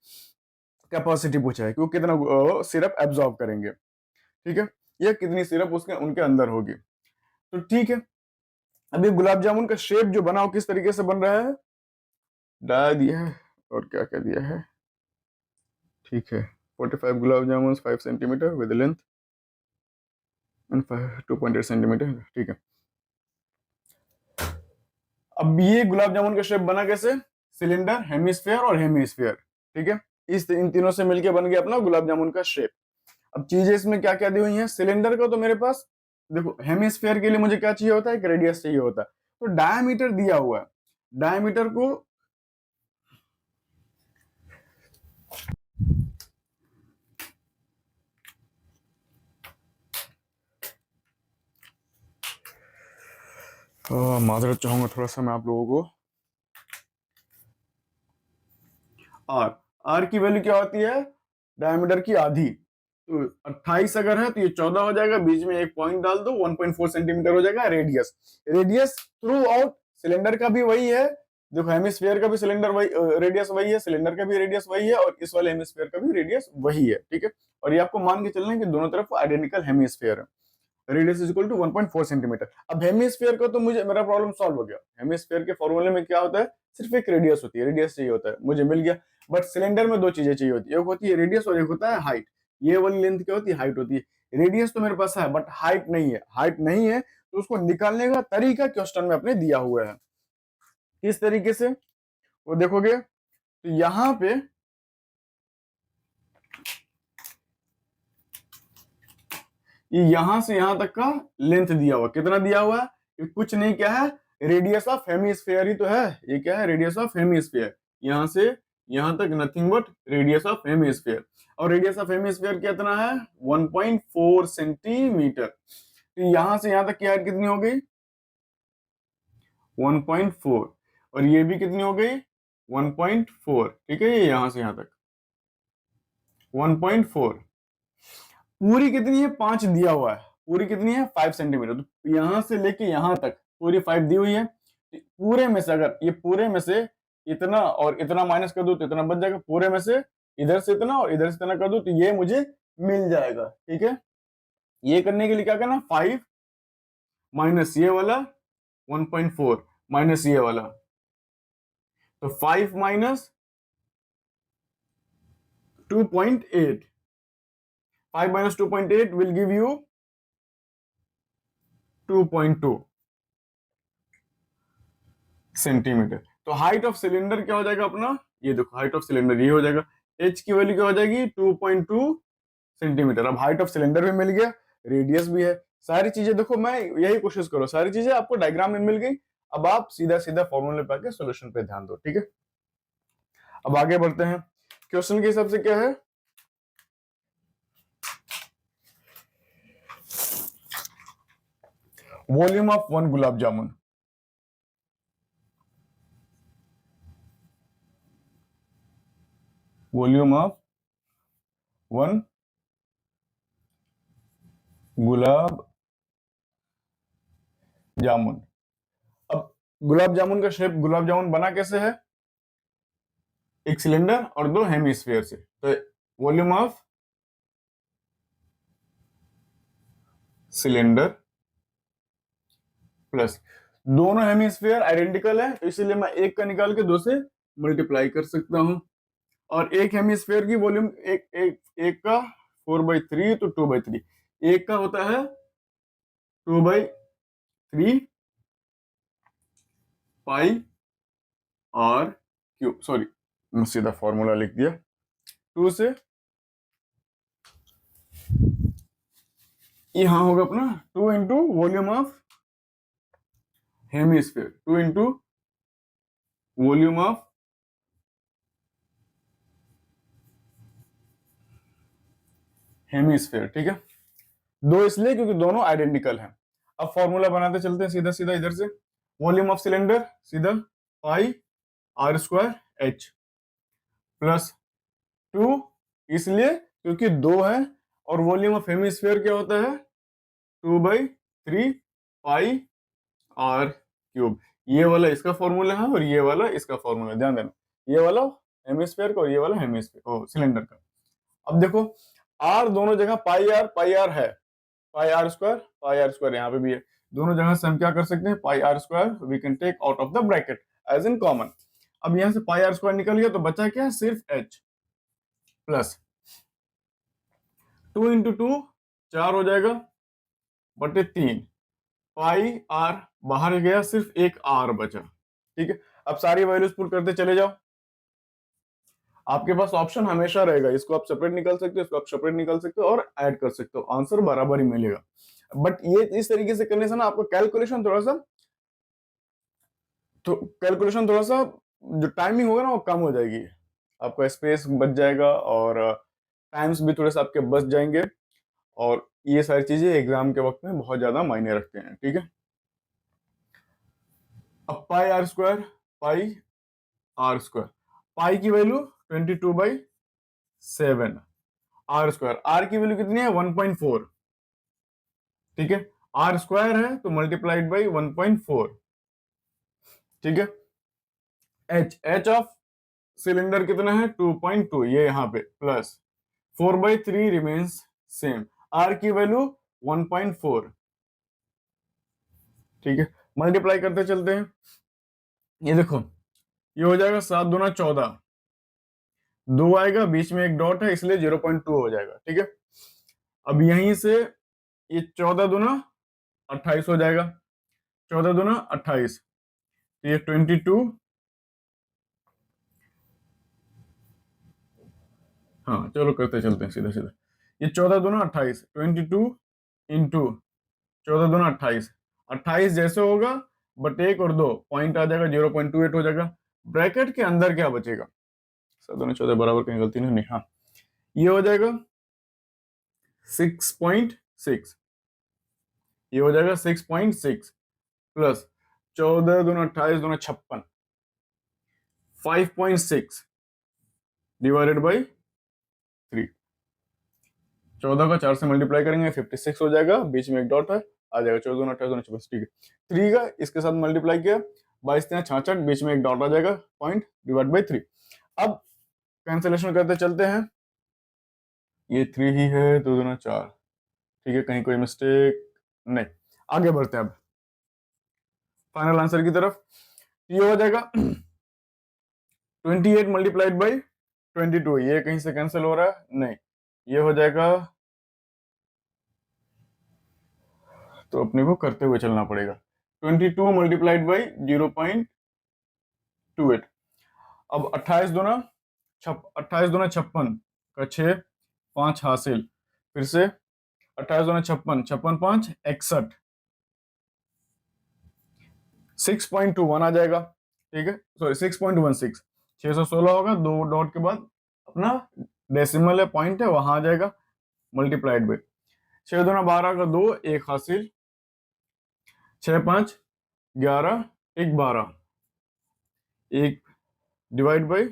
कैपेसिटी पूछा है कि वो कितना सिरप एब्जॉर्ब करेंगे। ठीक है, या कितनी सिरप उसके उनके अंदर होगी। तो ठीक है, अभी गुलाब जामुन का शेप जो बना वो किस तरीके से बन रहा है, डाया दिया है और क्या क्या दिया है, ठीक है। 45 gulab jamun 5 centimetre with length and 2.8 centimetre, ठीक है। अब ये गुलाब जामुन का शेप बना कैसे, सिलेंडर, हेमिस्फीयर और हेमिस्फीयर, ठीक है। इन तीनों से मिलके बन गया अपना गुलाब जामुन का शेप। अब चीजें इसमें क्या क्या दी हुई हैं, सिलेंडर का तो मेरे पास देखो, हेमिस्फीयर के लिए मुझे क्या चाहिए होता है, एक रेडियस चाहिए होता है, तो डायमीटर दिया हुआ है। डायमीटर को माजरत चाहूंगा थोड़ा सा मैं आप लोगों को। आर, आर की वैल्यू क्या होती है, डायमीटर की आधी। तो 28 अगर है तो ये 14 हो जाएगा, बीच में एक पॉइंट डाल दो, 1.4 सेंटीमीटर हो जाएगा radius. Radius through out cylinder का भी वही है, देखो हेमिस्फीयर का भी सिलेंडर वही, रेडियस वही है, सिलेंडर का भी रेडियस वही है, और इस वाले हेमिस्फीयर का भी रेडियस वही है, ठीक है। और ये आपको मान के चलना है कि दोनों तरफ आइडेंटिकल हेमिस्फीयर है। Radius is equal to 1.4 centimetre. अब हेमिस्फीयर का तो मुझे, मेरा प्रॉब्लम सॉल्व हो गया। हेमिस्फीयर के फॉर्मूले में क्या होता है, सिर्फ एक रेडियस होती है, रेडियस चाहिए होता है, मुझे मिल गया। बट सिलेंडर में दो चीजें चाहिए होती है, एक होती है रेडियस और एक होता है हाइट। ये वाली लेंथ क्या होती है, हाइट होती है। रेडियस तो मेरे पास है बट हाइट नहीं है, हाइट नहीं है, तो उसको निकालने का तरीका क्वेश्चन में अपने दिया हुआ है। किस तरीके से वो देखोगे, तो यहां पे ये यहां से यहां तक का लेंथ दिया हुआ, कितना दिया हुआ है, ये कुछ नहीं, क्या है, रेडियस ऑफ हेमिस्फीयर ही तो है। ये क्या है, रेडियस ऑफ हेमिस्फीयर, यहां से यहां तक nothing but radius of hemisphere. और रेडियस ऑफ हेमिस्फीयर कितना है, 1.4 सेंटीमीटर। तो यहां से यहां तक की हाइट कितनी हो गई, 1.4 और ये भी कितनी हो गई 1.4। ठीक है, ये यहां से यहां तक 1.4। पूरी कितनी है 5 दिया हुआ है, पूरी कितनी है 5 सेंटीमीटर, तो यहां से लेके यहां तक पूरी 5 दी हुई है। पूरे में से अगर ये पूरे में से इतना और इतना माइनस कर दो तो इतना बच जाएगा, पूरे में से इधर से इतना और इधर से इतना कर दो तो ये मुझे मिल जाएगा। ठीक है, ये करने के लिए क्या करना, 5 माइनस ये वाला 1.4 माइनस ये वाला, तो 5 minus 2.8, 5 minus 2.8 will give you 2.2 centimetre. तो हाइट ऑफ सिलेंडर क्या हो जाएगा अपना, ये देखो हाइट ऑफ सिलेंडर ये हो जाएगा, एच की वैल्यू क्या हो जाएगी 2.2 सेंटीमीटर। अब हाइट ऑफ सिलेंडर भी मिल गया, रेडियस भी है, सारी चीजें देखो, मैं यही कोशिश करो, सारी चीजें आपको डायग्राम में मिल गई। अब आप सीधा सीधा फॉर्मूले पे आके सोल्यूशन पे ध्यान दो। ठीक है, अब आगे बढ़ते हैं। क्वेश्चन के हिसाब से क्या है, volume of 1 gulab jamun, volume of 1 gulab jamun. अब गुलाब जामुन का शेप, गुलाब जामुन बना कैसे है, एक सिलेंडर और 2 हेमिस्फीयर से। तो वॉल्यूम ऑफ सिलेंडर प्लस दोनों हेमिस्फीयर आइडेंटिकल है, तो इसीलिए मैं एक का निकाल के 2 से मल्टीप्लाई कर सकता हूं। और एक हेमिस्फीयर की वॉल्यूम एक का 4/3 तो 2/3, एक का होता है 2/3 पाई आर क्यूब, सॉरी मैं सीधा फॉर्मूला लिख दिया, 2 से यहां होगा अपना 2 into volume of hemisphere, 2 into volume of hemisphere. ठीक है, दो इसलिए क्योंकि दोनों आइडेंटिकल हैं। अब फॉर्मूला बनाते चलते हैं सीधा सीधा इधर से, वॉल्यूम ऑफ सिलेंडर सीधा पाई आर स्क्वायर एच प्लस 2, इसलिए क्योंकि 2 है, और वॉल्यूम ऑफ हेमिस्फीयर क्या होता है 2/3 पाई आर क्यूब। ये वाला इसका फॉर्मूला है और ये वाला इसका फॉर्मूला, ध्यान देना, ये वाला हेमिस्फीयर का और ये वाला हेमिस्फीयर सिलेंडर का। अब देखो आर दोनों जगह पाई आर है, पाई आर स्क्वायर यहाँ पे भी है, दोनों जगह से हम क्या कर सकते हैं, pi are square we can take out of the bracket as in common. अब यहाँ से पाई आर स्क्वायर निकल गया तो बचा क्या, सिर्फ एच प्लस 2 इंटू 2 4 हो जाएगा बटे 3, पाई आर बाहर गया, सिर्फ एक आर बचा। ठीक है, अब सारी वैल्यूज पुट करते चले जाओ, आपके पास ऑप्शन हमेशा रहेगा, इसको आप सेपरेट निकाल सकते हो, इसको आप सेपरेट निकाल सकते हो और ऐड कर सकते हो, आंसर बराबर ही मिलेगा। बट ये इस तरीके से करने से ना आपको कैलकुलेशन थोड़ा सा, तो कैलकुलेशन थोड़ा सा जो टाइमिंग होगा ना वो कम हो जाएगी, आपका स्पेस बच जाएगा और टाइम्स भी थोड़े से आपके बच जाएंगे, और ये सारी चीजें एग्जाम के वक्त में बहुत ज्यादा मायने रखते हैं। ठीक है, अब pi are square, pi are square, pi की वैल्यू 22/7, आर स्क्वायर, आर की वैल्यू कितनी है 1.4। ठीक है, आर स्क्वायर है तो मल्टीप्लाइड बाई 1.4। ठीक है, एच ऑफ सिलेंडर कितना है 2.2, ये यहाँ पे प्लस 4/3 रिमेन्स सेम, आर की वैल्यू 1.4। ठीक है, मल्टीप्लाई करते चलते हैं, ये देखो ये हो जाएगा 7 दूना 14, 2 आएगा बीच में एक डॉट है इसलिए 0.2 हो जाएगा। ठीक है, अब यहीं से ये 14 दूना 28 हो जाएगा, 14 दूना 28, तो ये 22, हाँ चलो करते चलते हैं सीधा सीधा, ये 14 दूना 28, 22 इंटू 14 दूना 28, 28 जैसे होगा बट 1 और 2 पॉइंट आ जाएगा, 0.28 हो जाएगा। ब्रैकेट के अंदर क्या बचेगा, 7 दूना 14 बराबर, कहीं गलती नहीं, हाँ ये हो जाएगा 6.6, ये हो जाएगा 6.6 प्लस 14 दूना 28 दूना 56, 5.6 डिवाइडेड बाई 3। 14 का 4 से मल्टीप्लाई करेंगे 56 हो जाएगा, बीच में एक डॉट है, आ जाएगा 14 दूना 28 दूना 56, ठीक है। 3 का इसके साथ मल्टीप्लाई किया 22 3 66, बीच में एक डॉट आ जाएगा, पॉइंट डिवाइड बाई 3। अब कैंसिलेशन करते चलते हैं, ये 3 ही है, 2 दूना 4, ठीक है, कहीं कोई मिस्टेक नहीं। आगे बढ़ते हैं अब फाइनल आंसर की तरफ। ये हो जाएगा 28 मल्टीप्लाइड बाई 22, ये कहीं से कैंसिल हो रहा है नहीं, ये हो जाएगा, तो अपने को करते हुए चलना पड़ेगा। 22 मल्टीप्लाइड बाई 0.28। अब 28 दूना 56 का 6, 5 हासिल, फिर से 28 दूना 56, 56 5 61, 6.21 आ जाएगा, ठीक है, सॉरी 6.16, 616 होगा, दो डॉट के बाद अपना डेसिमल है, पॉइंट है, वहां आ जाएगा, मल्टीप्लाइड बाई 6 दूना 12 का 2, 1 हासिल, 6 5 11, 1 12, 1 डिवाइड बाई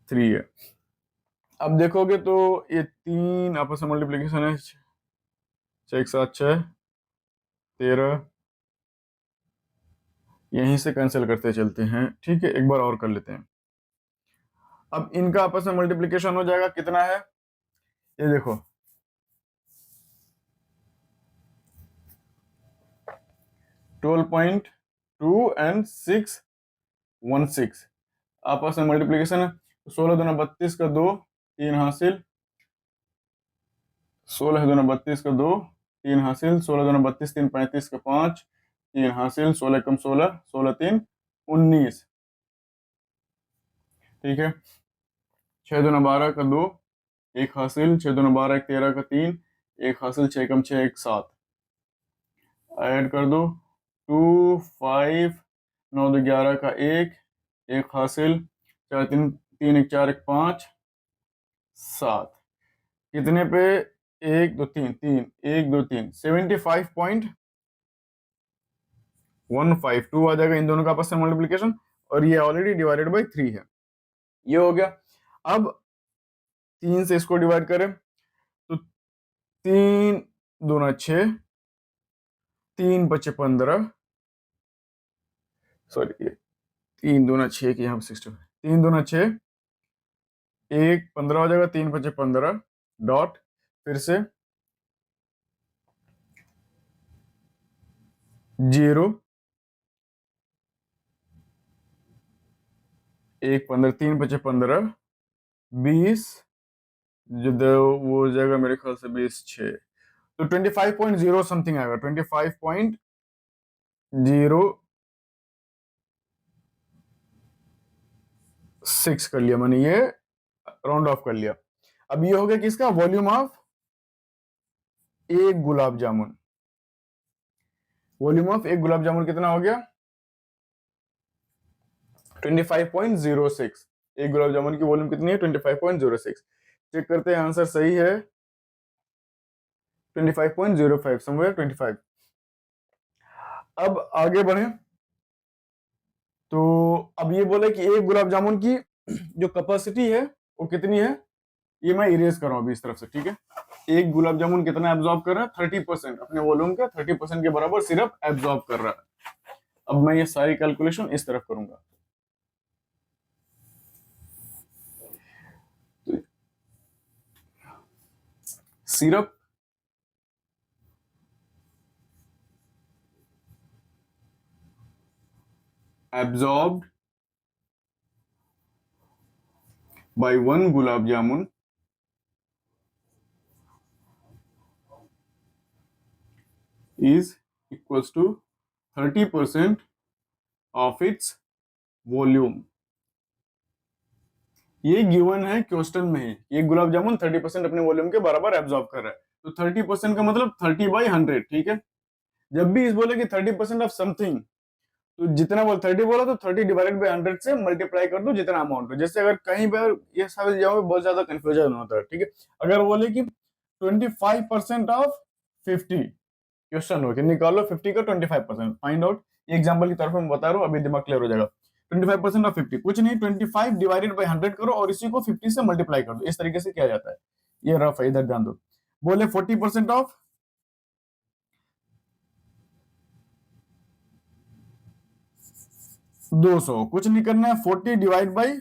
3 है। अब देखोगे तो ये 3 आपस में मल्टीप्लीकेशन है, 6 1 7 6 13, यहीं से कैंसिल करते चलते हैं, ठीक है, एक बार और कर लेते हैं। अब इनका आपस में मल्टीप्लीकेशन हो जाएगा, कितना है ये देखो, 12.2 एंड 616 आपस में मल्टीप्लीकेशन है। 16 दूना 32 का 2, 3 हासिल, 16 दूना 32 का 2, 3 हासिल, 16 दूना 32 3 35 का 5, 3 हासिल, 16 कम 16, 16 3 19, ठीक है। 6 दूना 12 का 2, 1 हासिल, 6 दूना 12 13 का 3, 1 हासिल, 6 कम 6 1 7, ऐड कर दो 2 5 9 2 11 का 1, 1 हासिल, 4 3 3 1 4 1 5 7, कितने पे 1 2 3 3 1 2 3 75.152 आ जाएगा इन दोनों का आपस में मल्टीप्लीकेशन, और ये ऑलरेडी डिवाइडेड बाई 3 है, ये हो गया। अब 3 से इसको डिवाइड करें तो 3 दूना 6, 3 बचे 15, सॉरी 3 दूना 6 की यहाँ 60, 3 दूना 6, 1 15 हो जाएगा, 3 बचे 15 डॉट, फिर से 0 1 15, 3 बचे 15 20, जो वो हो जाएगा मेरे ख्याल से 20 6, तो 25.0 समथिंग आएगा, 25.06 कर लिया मैंने, ये राउंड ऑफ कर लिया। अब ये हो गया किसका, वॉल्यूम ऑफ एक गुलाब जामुन, वॉल्यूम ऑफ एक गुलाब जामुन कितना हो गया 25.06, एक गुलाब जामुन की वॉल्यूम कितनी है 25.06। चेक करते हैं आंसर सही है 25.05, समवेयर 25। अब आगे बढ़े तो अब ये बोले कि एक गुलाब जामुन की जो कैपेसिटी है वो कितनी है, ये मैं इरेज कर रहा हूं अभी इस तरफ से, ठीक है। एक गुलाब जामुन कितना एब्जॉर्ब कर रहा है 30%, अपने वॉल्यूम का 30% के बराबर सिर्फ एब्जॉर्ब कर रहा है। अब मैं ये सारी कैलकुलेशन इस तरफ करूंगा, syrup absorbed by one gulab jamun is equals to 30% of its volume। ये गिवन है क्वेश्चन में ही, ये गुलाब जामुन 30% अपने वॉल्यूम के बराबर एब्जॉर्ब कर रहा है, तो 30% का मतलब 30/100, ठीक है। जब भी इस बोले कि 30% ऑफ समथिंग, तो जितना बोल 30 बोला तो 30 डिवाइडेड बाई 100 से मल्टीप्लाई कर दो जितना अमाउंट हो। जैसे अगर कहीं पर ये सारे जगह बहुत ज्यादा कंफ्यूजन होता है, ठीक है। अगर बोले कि 25% ऑफ 50, क्वेश्चन हो कि निकालो 50 का 25%, फाइंड आउट। ये एग्जांपल की तरफ मैं बता रहा हूँ, अभी दिमाग क्लियर हो जाएगा। 25% ऑफ 50 कुछ नहीं, 25 डिवाइडेड बाई 100 करो और इसी को 50 से मल्टीप्लाई कर दो। इस तरीके से किया जाता है। ये रफ है, इधर ध्यान दो। बोले 40% ऑफ 200, कुछ नहीं करना है, 40 डिवाइड बाई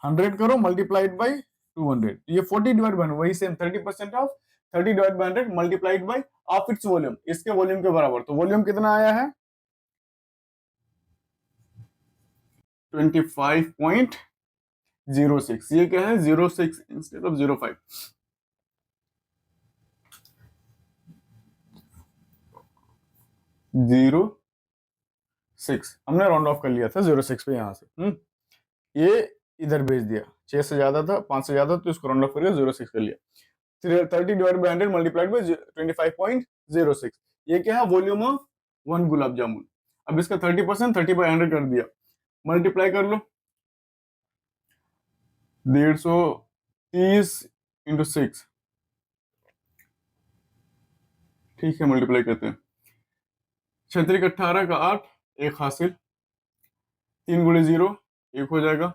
100 करो, मल्टीप्लाइड बाई 200। ये 40 डिवाइड बाई वही same 30% of 30 divide by 100 multiplied by of its volume, इसके वॉल्यूम के बराबर। तो वॉल्यूम कितना आया है? 25.06। ये क्या है? 06 इंस्टेड ऑफ 05। 06 हमने राउंड ऑफ कर लिया था 06 पे यहां से। ये इधर भेज दिया, 6 से ज्यादा था, 5 से ज्यादा, तो इसको राउंड ऑफ करके 06 कर लिया। 30 डिवाइड बाई 100 मल्टीप्लाइड बाई 25.06। ये क्या है? Volume of 1 gulab jamun. अब इसका 30% 30/100 कर दिया, मल्टीप्लाई कर लो। 130 इंटू 6, ठीक है, मल्टीप्लाई करते हैं। 36 18 का 8, 1 हासिल। 3 गुणे 0 1 हो जाएगा।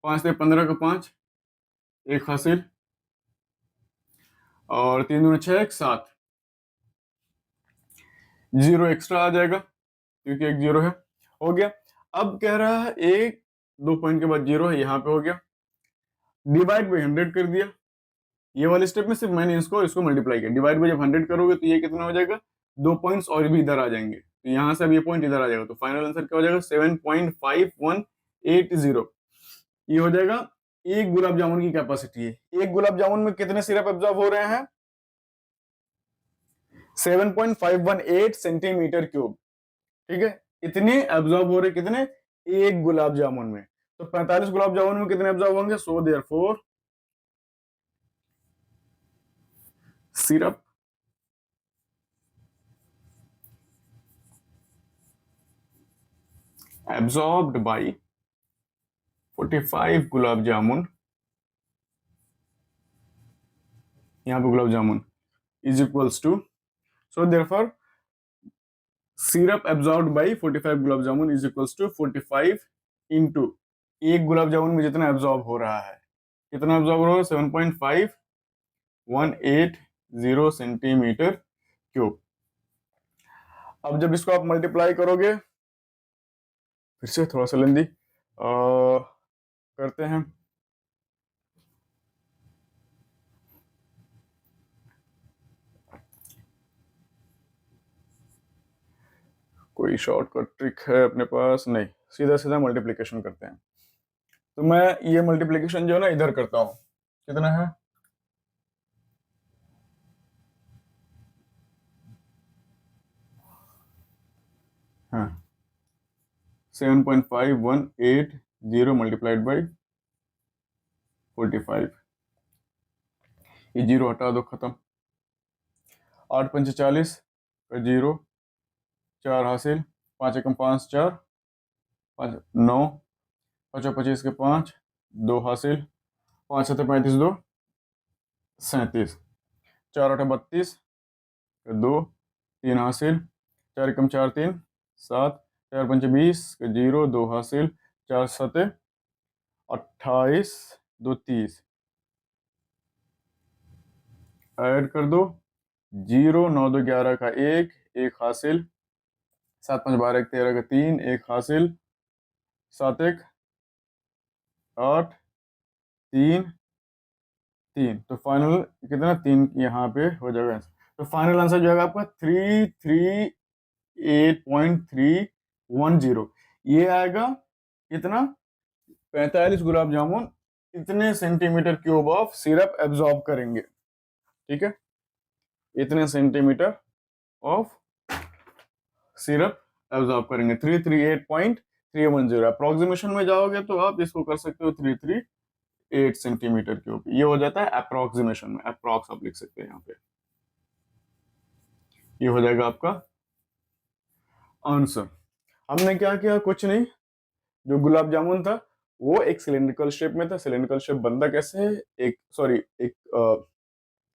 5 से 15 का 5, 1 हासिल। और 3 दूनी 6 1 7, 0 एक्स्ट्रा आ जाएगा क्योंकि एक 0 है। हो गया। अब कह रहा है एक 2 पॉइंट के बाद 0 है, यहाँ पे हो गया। डिवाइड बाई 100 कर दिया। ये वाले स्टेप में सिर्फ मैंने इसको मल्टीप्लाई किया। डिवाइड बाई जब 100 करोगे तो ये कितना हो जाएगा? 2 पॉइंट्स और भी इधर आ जाएंगे, तो यहाँ से अब ये पॉइंट इधर आ जाएगा। तो फाइनल आंसर क्या हो जाएगा? 7.5180। ये हो जाएगा एक गुलाब जामुन की कैपेसिटी है। एक गुलाब जामुन में कितने सिरप एब्जॉर्ब हो रहे हैं? 7.518 सेंटीमीटर क्यूब। ठीक है, इतने एब्जॉर्ब हो रहे, कितने? एक गुलाब जामुन में। तो 45 गुलाब जामुन में कितने एब्जॉर्ब होंगे? So therefore syrup absorbed by 45 gulab jamun, यहाँ पे gulab jamun is equals to, so therefore syrup absorbed by 45 gulab jamun is equals to 45 into एक गुलाब जामुन में जितना एब्जॉर्ब हो रहा है, कितना एब्जॉर्ब हो रहा है? 7.5180 सेंटीमीटर क्यूब। अब जब इसको आप मल्टीप्लाई करोगे, फिर से थोड़ा सा लेंदी करते हैं। कोई शॉर्टकट ट्रिक है अपने पास? नहीं, सीधा सीधा मल्टीप्लिकेशन करते हैं। तो मैं ये मल्टीप्लिकेशन जो है ना इधर करता हूं। कितना है? हाँ, 7.5180 मल्टीप्लाइड बाई 45। ये 0 हटा दो, खत्म। 8 पंचे 40 का 0, 4 हासिल। 5 एकम 5 4, 5 9, 5 25 के 5, 2 हासिल। 5 7 35 2 37, 4 8 32 का 2, 3 हासिल। 4 एकम 4 3 7, 4 पंचे 20 का 0, 2 हासिल। 4 7 28, 2 30, ऐड कर दो। 0 9 2 11 का 1, 1 हासिल। 7 5 12 1 13 का 3, 1 हासिल। 7 1 8 3 3। तो फाइनल कितना? 3 यहाँ पे हो जाएगा आंसर। तो फाइनल आंसर जो है आपका 338.310। ये आएगा कितना? 45 गुलाब जामुन इतने centimetre cube of syrup absorb करेंगे। ठीक है, इतने सेंटीमीटर ऑफ सिरप एब्जॉर्ब करेंगे। 338.310। अप्रोक्सीमेशन में जाओगे तो आप इसको कर सकते हो 338 सेंटीमीटर क्यूब। ये हो जाता है अप्रोक्सीमेशन में, अप्रोक्स आप लिख सकते हैं यहाँ पे। ये हो जाएगा आपका आंसर। हमने क्या किया? कुछ नहीं। जो गुलाब जामुन था वो एक सिलेंड्रिकल शेप में था। सिलेंड्रिकल शेप बनता कैसे है? एक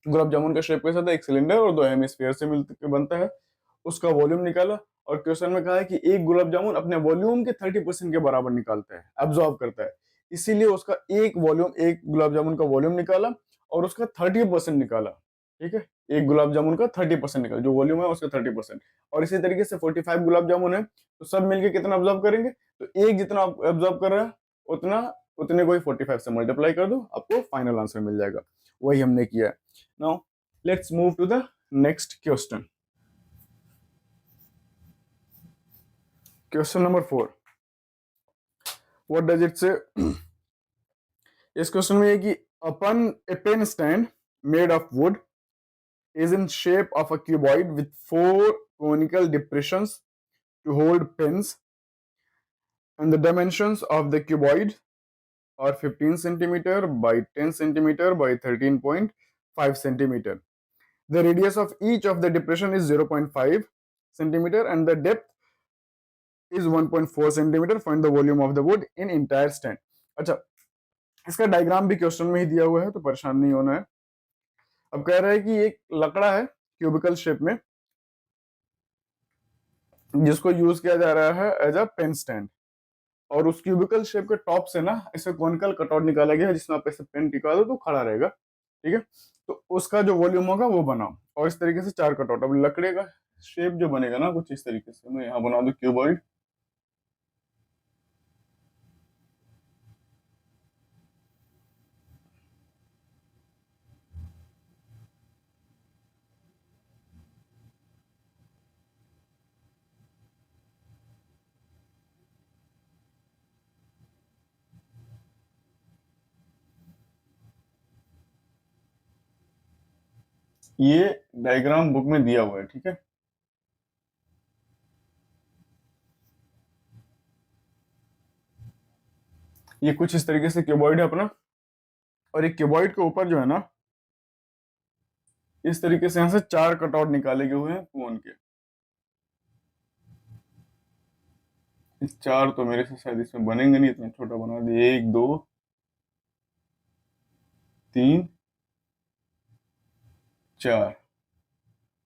गुलाब जामुन का शेप कैसा था? एक सिलेंडर और 2 हेमिस्फीयर से मिलकर बनता है। उसका वॉल्यूम निकाला, और क्वेश्चन में कहा है कि एक गुलाब जामुन अपने वॉल्यूम के 30% के बराबर निकालता है, एब्जॉर्ब करता है, इसीलिए उसका एक गुलाब जामुन का वॉल्यूम निकाला और उसका 30% निकाला। ठीक है, एक गुलाब जामुन का 30% निकाला, जो वॉल्यूम है उसका 30%। और इसी तरीके से 45 गुलाब जामुन है, तो सब मिलके कितना ऑब्जॉर्व करेंगे, तो एक जितना ऑब्जॉर्व कर रहा है उतना उतने को ही 45 से मल्टीप्लाई कर दो, आपको फाइनल आंसर मिल जाएगा। वही हमने किया है। Now let's move to the next question. Question number 4, what does it say. इस क्वेश्चन में है कि अपन a pen stand made of wood is in shape of a cuboid with 4 conical depressions to hold pens, and the dimensions of the cuboid are 15 centimeter by 10 centimeter by 13.5 centimeter. The radius of each of the depression is 0.5 centimeter and the depth is 1.4 centimeter. Find the volume of the wood in entire stand. अच्छा, इसका diagram भी question में ही दिया हुआ है, तो परेशान नहीं होना है। अब कह रहा है कि एक लकड़ा है क्यूबिकल शेप में, जिसको यूज किया जा रहा है एज अ पेन स्टैंड, और उस क्यूबिकल शेप के टॉप से ना ऐसे कॉनिकल कटआउट निकाला गया है, जिसमें आप ऐसे पेन टिका दो तो खड़ा रहेगा। ठीक है, तो उसका जो वॉल्यूम होगा वो बनाओ, और इस तरीके से 4 कटआउट। अब लकड़े का शेप जो बनेगा ना कुछ इस तरीके से, मैं यहाँ बना दू क्यूबॉइड। ये डायग्राम बुक में दिया हुआ है। ठीक है, ये कुछ इस तरीके से क्यूबॉइड है अपना, और एक क्यूबॉइड के ऊपर जो है ना इस तरीके से यहाँ से 4 कटआउट निकाले गए हुए हैं कोन के। 4 तो मेरे से शायद इसमें बनेंगे नहीं, इतना छोटा बना दिए। 1 2 3 4,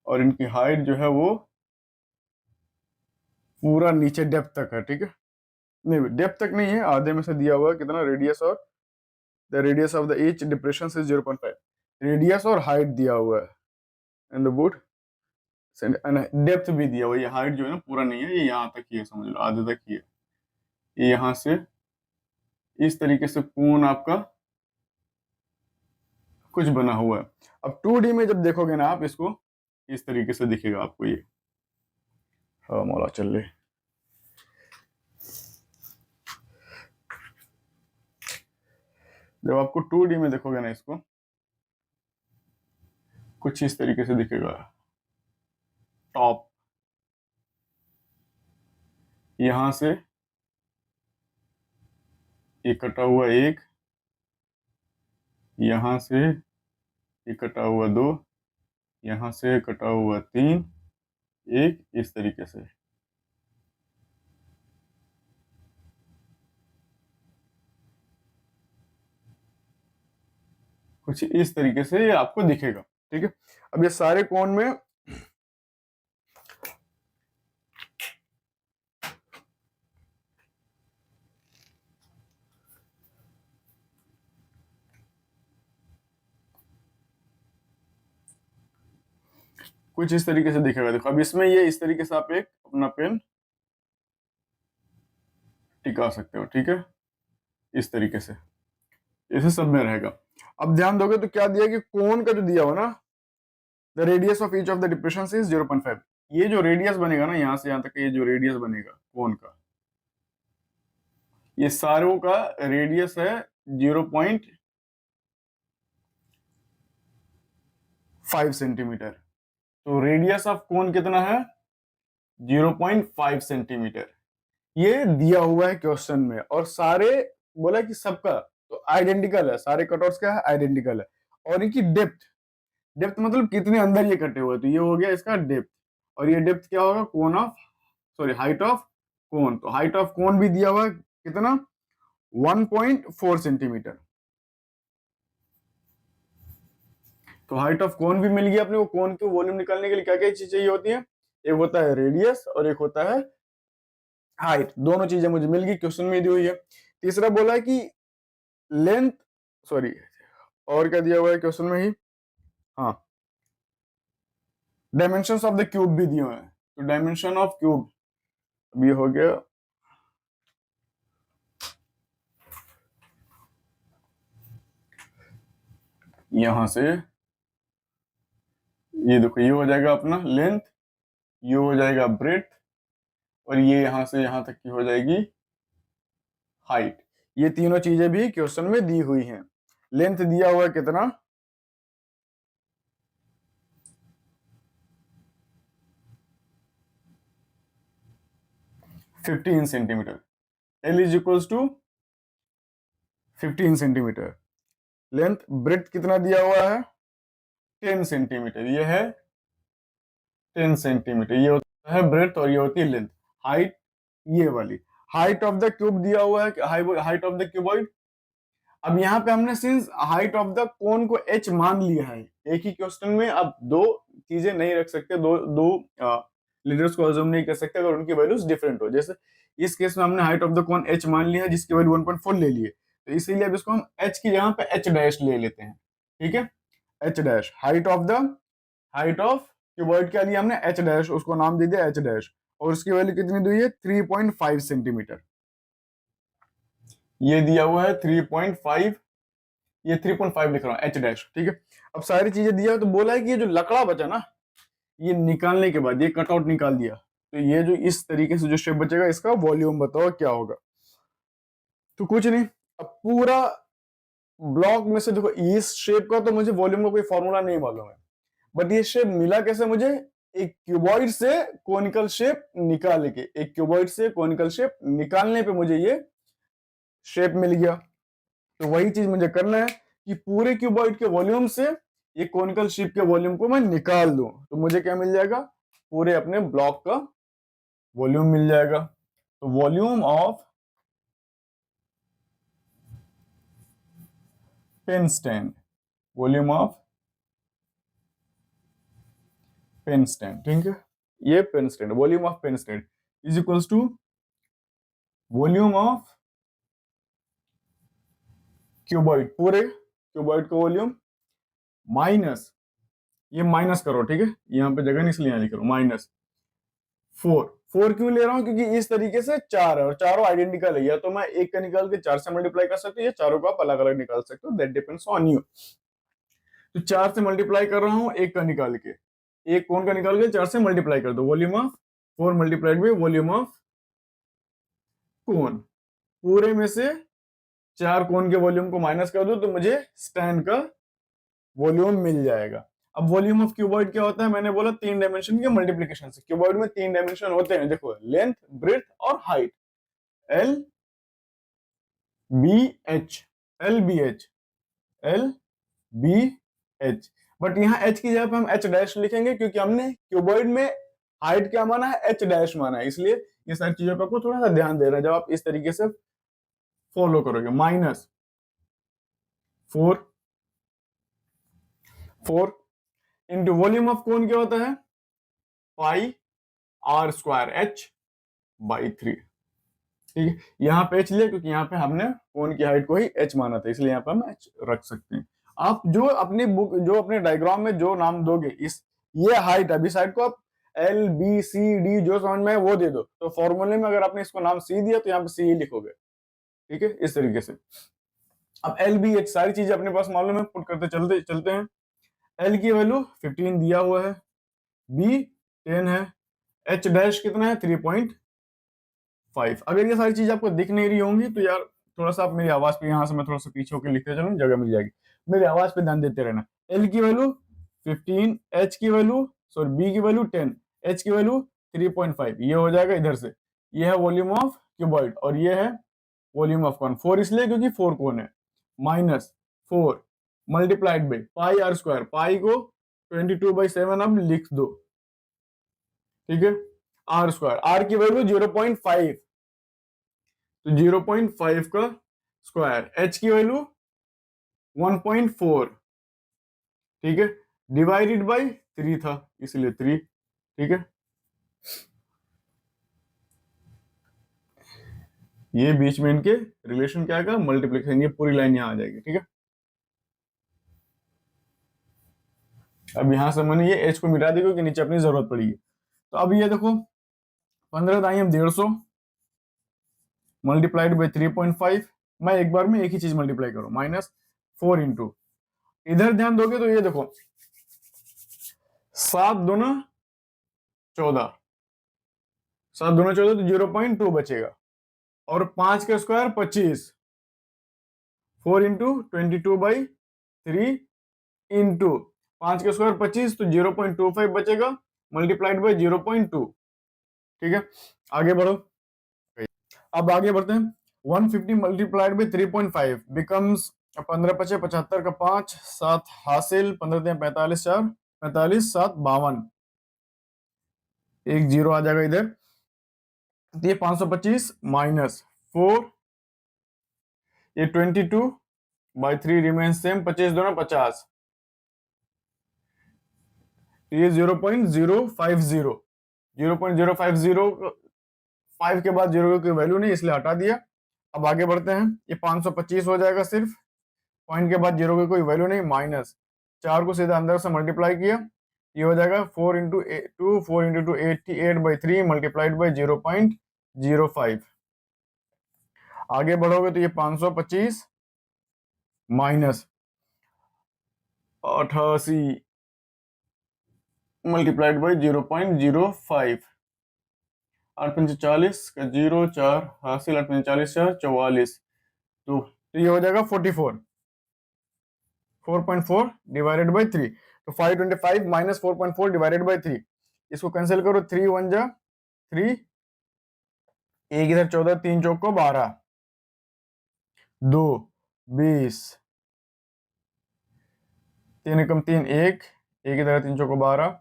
और इनकी हाइट जो है वो पूरा नीचे डेप्थ तक है। ठीक है, नहीं डेप्थ तक नहीं है, आधे में से दिया हुआ है कितना रेडियस, और the radius of the each depression से 0.5 रेडियस और हाइट दिया हुआ है इन द वुड, डेप्थ भी दिया हुआ है। ये हाइट जो है ना पूरा नहीं है, ये यहाँ तक ही है, समझ लो आधे तक ही है। ये यहाँ से इस तरीके से कोन आपका कुछ बना हुआ है। अब 2D में जब देखोगे ना आप इसको, इस तरीके से दिखेगा आपको ये। हाँ मौला चल रही। जब आपको 2D में देखोगे ना इसको, कुछ इस तरीके से दिखेगा। टॉप यहां से ये कटा हुआ 1, यहां से ये कटा हुआ 2, यहां से कटा हुआ 3, 1 इस तरीके से। कुछ इस तरीके से ये आपको दिखेगा। ठीक है, अब ये सारे कोण में कुछ इस तरीके से दिखेगा। देखो अब इसमें ये इस तरीके से आप एक अपना पेन टिका सकते हो। ठीक है, इस तरीके से ऐसे सब में रहेगा। अब ध्यान दोगे तो क्या दिया कि कोन का जो दिया हुआ ना, the radius of each of the depression is 0.5। ये जो रेडियस बनेगा ना यहां से यहां तक, ये जो रेडियस बनेगा कोन का, ये सारों का रेडियस है 0.5 सेंटीमीटर। तो रेडियस ऑफ कोन कितना है 0.5 सेंटीमीटर। ये दिया हुआ है क्वेश्चन में, और सारे बोला कि सबका तो आइडेंटिकल है, सारे कटआउट्स क्या है आइडेंटिकल है। और इनकी डेप्थ, डेप्थ मतलब कितने अंदर ये कटे हुए, तो ये हो गया इसका डेप्थ। और ये डेप्थ क्या होगा cone of, sorry height of cone. तो हाइट ऑफ कोन भी दिया हुआ है कितना 1.4 सेंटीमीटर। तो हाइट ऑफ कोन भी मिल गया अपने को। कोन के वॉल्यूम निकालने के लिए क्या क्या चीज चाहिए होती है, एक होता है रेडियस और एक होता है हाइट। दोनों चीजें मुझे मिल गई, क्वेश्चन में दी हुई है। तीसरा बोला है कि लेंथ, सॉरी और क्या दिया हुआ है क्वेश्चन में ही, हाँ डायमेंशंस ऑफ द क्यूब भी दिए हुए हैं। तो डायमेंशन ऑफ क्यूब भी हो गया, यहां से ये देखो, ये हो जाएगा अपना लेंथ, ये हो जाएगा ब्रेथ, और ये यहां से यहां तक की हो जाएगी हाइट। ये तीनों चीजें भी क्वेश्चन में दी हुई हैं। लेंथ दिया हुआ है कितना, 15 centimetre. L is equals to 15 centimetre. Length breadth कितना दिया हुआ है, 10 सेंटीमीटर। ये है 10 सेंटीमीटर, ये होता है ब्रेथ और ये होती है लेंथ। हाइट ये वाली, हाइट ऑफ द क्यूब दिया हुआ है, हाइट ऑफ द क्यूबॉइड। अब यहाँ पे हमने since height of the cone को h मान लिया है, एक ही क्वेश्चन में अब दो चीजें नहीं रख सकते, दो दो लीडर्स को अज्यूम नहीं कर सकते अगर उनकी वैल्यूज डिफरेंट हो। जैसे इस केस में हमने height of the cone h मान लिया है जिसकी वैल्यू 1.4 ले लिए, तो इसीलिए अब इसको हम h की जगह पे h डैश ले लेते हैं। ठीक है, h dash, height of cuboid क्या लिया हमने, h डैश, उसको नाम दे दिया h डैश, और उसकी वैल्यू कितनी दी है, 3.5 सेंटीमीटर। ये दिया हुआ है 3.5, ये 3.5 लिख रहा हूँ h डैश। ठीक है, अब सारी चीजें दिया है, तो बोला है कि ये जो लकड़ा बचा ना, ये निकालने के बाद ये कटआउट निकाल दिया, तो ये जो इस तरीके से जो शेप बचेगा इसका वॉल्यूम बताओ क्या होगा। तो कुछ नहीं, अब पूरा ब्लॉक में से देखो, इस शेप का तो मुझे वॉल्यूम का कोई फॉर्मूला नहीं मालूम है, बट ये शेप मिला कैसे मुझे, एक क्यूबॉइड से कोनिकल शेप निकाल के, एक क्यूबॉइड से कोनिकल शेप निकालने पे मुझे ये शेप मिल गया। तो वही चीज मुझे करना है कि पूरे क्यूबॉइड के वॉल्यूम से ये कोनिकल शेप के वॉल्यूम को मैं निकाल दूं, तो मुझे क्या मिल जाएगा, पूरे अपने ब्लॉक का वॉल्यूम मिल जाएगा। तो volume of pen stand, volume of pen stand, ठीक है, ये pen stand, volume of pen stand is equals to volume of cuboid, पूरे क्यूबॉइड का वॉल्यूम, माइनस, ये माइनस करो, ठीक है, यहाँ पे जगह नहीं इसलिए यहाँ लिख रहा हूं, माइनस 4। 4 क्यों ले रहा हूं, क्योंकि इस तरीके से 4 है और चारों आइडेंटिकल है, या तो मैं एक का निकाल के 4 से मल्टीप्लाई कर सकते हो, या चारों को आप अलग अलग निकाल सकते हो, दैट डिपेंड्स ऑन यू। तो 4 से मल्टीप्लाई कर रहा हूं एक का निकाल के, एक कौन का निकाल के 4 से मल्टीप्लाई कर दो, volume of 4 multiplied by volume of कोन, पूरे में से 4 कोन के वॉल्यूम को माइनस कर दो तो मुझे स्टैंड का वॉल्यूम मिल जाएगा। अब वॉल्यूम ऑफ क्यूबॉइड क्या होता है, मैंने बोला 3 डायमेंशन के मल्टीप्लीकेशन से। क्यूबॉइड में 3 डायमेंशन होते हैं, देखो, लेंथ, ब्रेथ और height, L B H, L B H, L B H. But यहाँ एच की जगह पे हम एच डैश लिखेंगे, क्योंकि हमने क्यूबॉइड में हाइट क्या माना है, एच डैश माना है, इसलिए ये सारी चीजों पर आपको थोड़ा सा ध्यान देना है जब आप इस तरीके से फॉलो करोगे। माइनस 4 इंटू वॉल्यूम ऑफ कोन क्या होता है, पाई आर स्क्वायर एच बाई 3। ठीक है, यहाँ पे एच लिया क्योंकि यहाँ पे हमने कोन की हाइट को ही एच माना था, इसलिए यहाँ पे हम एच रख सकते हैं। आप जो अपनी बुक, जो अपने डायग्राम में जो नाम दोगे, इस ये हाइट, अभी साइड को आप एल बी सी डी जो समझ में है वो दे दो, तो फॉर्मूले में अगर आपने इसको नाम सी दिया तो यहाँ पे सी ही लिखोगे। ठीक है, इस तरीके से। अब एल बी एच सारी चीजें अपने पास मालूम है, पुट करते चलते चलते हैं। एल की वैल्यू 15 दिया हुआ है, बी 10 है, एच डैश कितना है 3.5। अगर ये सारी चीज आपको दिख नहीं रही होंगी तो यार थोड़ा सा आप मेरी आवाज पे, यहाँ से मैं थोड़ा सा पीछे होकर लिखते चलूँ, जगह मिल जाएगी, मेरी आवाज पे ध्यान देते रहना। एल की वैल्यू 15, एच की वैल्यू, सॉरी बी की वैल्यू 10, एच की वैल्यू 3.5, ये हो जाएगा इधर से। ये है वॉल्यूम ऑफ क्यूबॉइड और ये है वॉल्यूम ऑफ कॉन। 4 इसलिए क्योंकि 4 कोन है, minus 4 multiplied by pi are square, pi को 22/7 अब लिख दो। ठीक है, आर स्क्वायर, आर की वैल्यू 0.5, तो 0.5 का स्क्वायर, एच की वैल्यू 1.4, ठीक है, डिवाइडेड बाई 3 था इसलिए 3। ठीक है, ये बीच में इनके रिलेशन क्या आएगा, मल्टीप्लिकेशन, ये पूरी लाइन यहाँ आ जाएगी, ठीक है। अब यहाँ से मैंने ये एच को मिटा दी क्योंकि नीचे अपनी जरूरत पड़ेगी। तो अब ये देखो 15 दाई 150 मल्टीप्लाइड बाई 3.5, मैं एक बार में एक ही चीज मल्टीप्लाई करूं, माइनस 4 इंटू, इधर ध्यान दोगे तो ये देखो 7 दूना 14, 7 दूना 14 तो 0.2 बचेगा, और 5 का स्क्वायर 25, 4 इंटू 22/3 इंटू 5 का स्क्वायर 25 तो 0.25 बचेगा मल्टीप्लाइड बाई 0.2, ठीक है। आगे बढ़ो, अब आगे बढ़ते हैं। 150 मल्टीप्लाइड बाई 3.5 बिकम्स 15 पचे 75 का 5, 7 हासिल, 15 45 4 45 7 52, एक जीरो आ जाएगा इधर, तो ये 525 माइनस 4, ये 22/3 रिमेन सेम, 25 दोनों 50, ये 0.050, 0.050, 5 के बाद 0 की वैल्यू नहीं इसलिए हटा दिया। अब आगे बढ़ते हैं, ये 525 हो जाएगा सिर्फ, पॉइंट के बाद 0 की कोई वैल्यू नहीं, माइनस 4 को सीधा अंदर से मल्टीप्लाई किया, ये हो जाएगा 4 इंटू 2, 4 इंटू 2 88/3 मल्टीप्लाइड बाई 0.05। आगे बढ़ोगे तो ये 525 माइनस 88 मल्टीप्लाइड बाई 0.05, 8 पंचे 40 का 0 4 हासिल, 8 पंचे 40 4 44, तो ये हो जाएगा 44, 4.4 डिवाइडेड बाई 3, तो 525 माइनस 4.4 डिवाइडेड बाई 3, इसको कैंसिल करो, 3 1 जा 3, एक इधर 14, 3 चौक को 12, 2 20, 3 एकम 3 1, एक इधर 3 चौक को 12,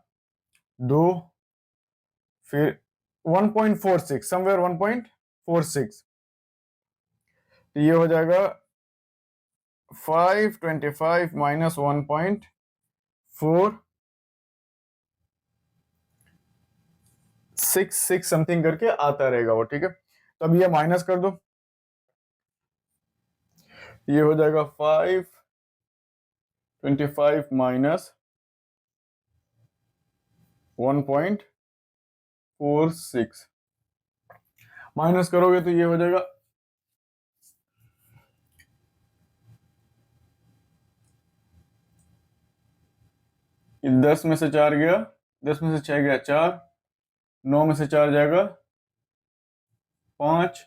2 फिर 1.46, समवेयर 1.46, तो ये हो जाएगा 525 माइनस 1.466 समथिंग करके आता रहेगा वो, ठीक है। तो अब ये माइनस कर दो, ये हो जाएगा 525 माइनस 1.46, माइनस करोगे तो ये हो जाएगा 10 में से 4 गया, 10 में से 6 गया 4, 9 में से 4 जाएगा 5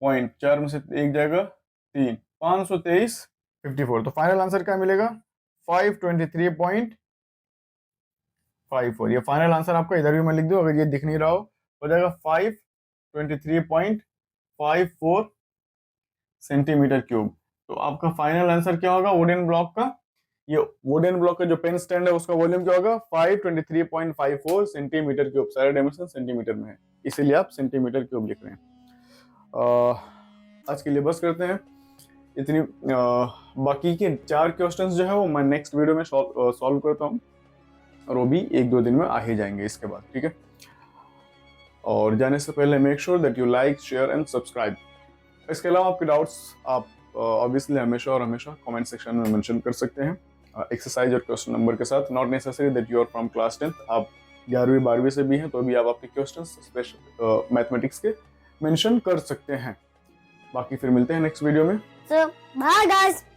पॉइंट, 4 में से 1 जाएगा 3, 523.54। तो फाइनल आंसर क्या मिलेगा, 523.54। ये फाइनल आंसर आपका, इधर भी मैं लिख दूं अगर ये दिख नहीं रहा हो जाएगा 523.54 सेंटीमीटर क्यूब। तो आपका फाइनल आंसर क्या होगा वुडन ब्लॉक का, ये वुडन ब्लॉक का जो पेन स्टैंड है उसका वॉल्यूम क्या होगा, 523.54 सेंटीमीटर क्यूब, सारे डायमेंशन सेंटीमीटर में है इसीलिए आप सेंटीमीटर क्यूब लिख रहे हैं। आज के लिए बस करते हैं इतनी, बाकी के 4 क्वेश्चंस जो है वो मैं नेक्स्ट वीडियो में सॉल्व करता हूँ, और वो भी 1-2 दिन में आ ही जाएंगे इसके बाद, ठीक है। और जाने से पहले make sure that you like share and subscribe. इसके अलावा आपके डाउट्स आप ऑब्वियसली हमेशा और हमेशा कमेंट सेक्शन में मेंशन कर सकते हैं एक्सरसाइज और क्वेश्चन नंबर के साथ। Not necessary that you are from class 10, आप 11वीं 12वीं से भी हैं तो भी आप अपने क्वेश्चन स्पेशल मैथमेटिक्स के मेंशन कर सकते हैं। बाकी फिर मिलते हैं नेक्स्ट वीडियो में। So, bye guys.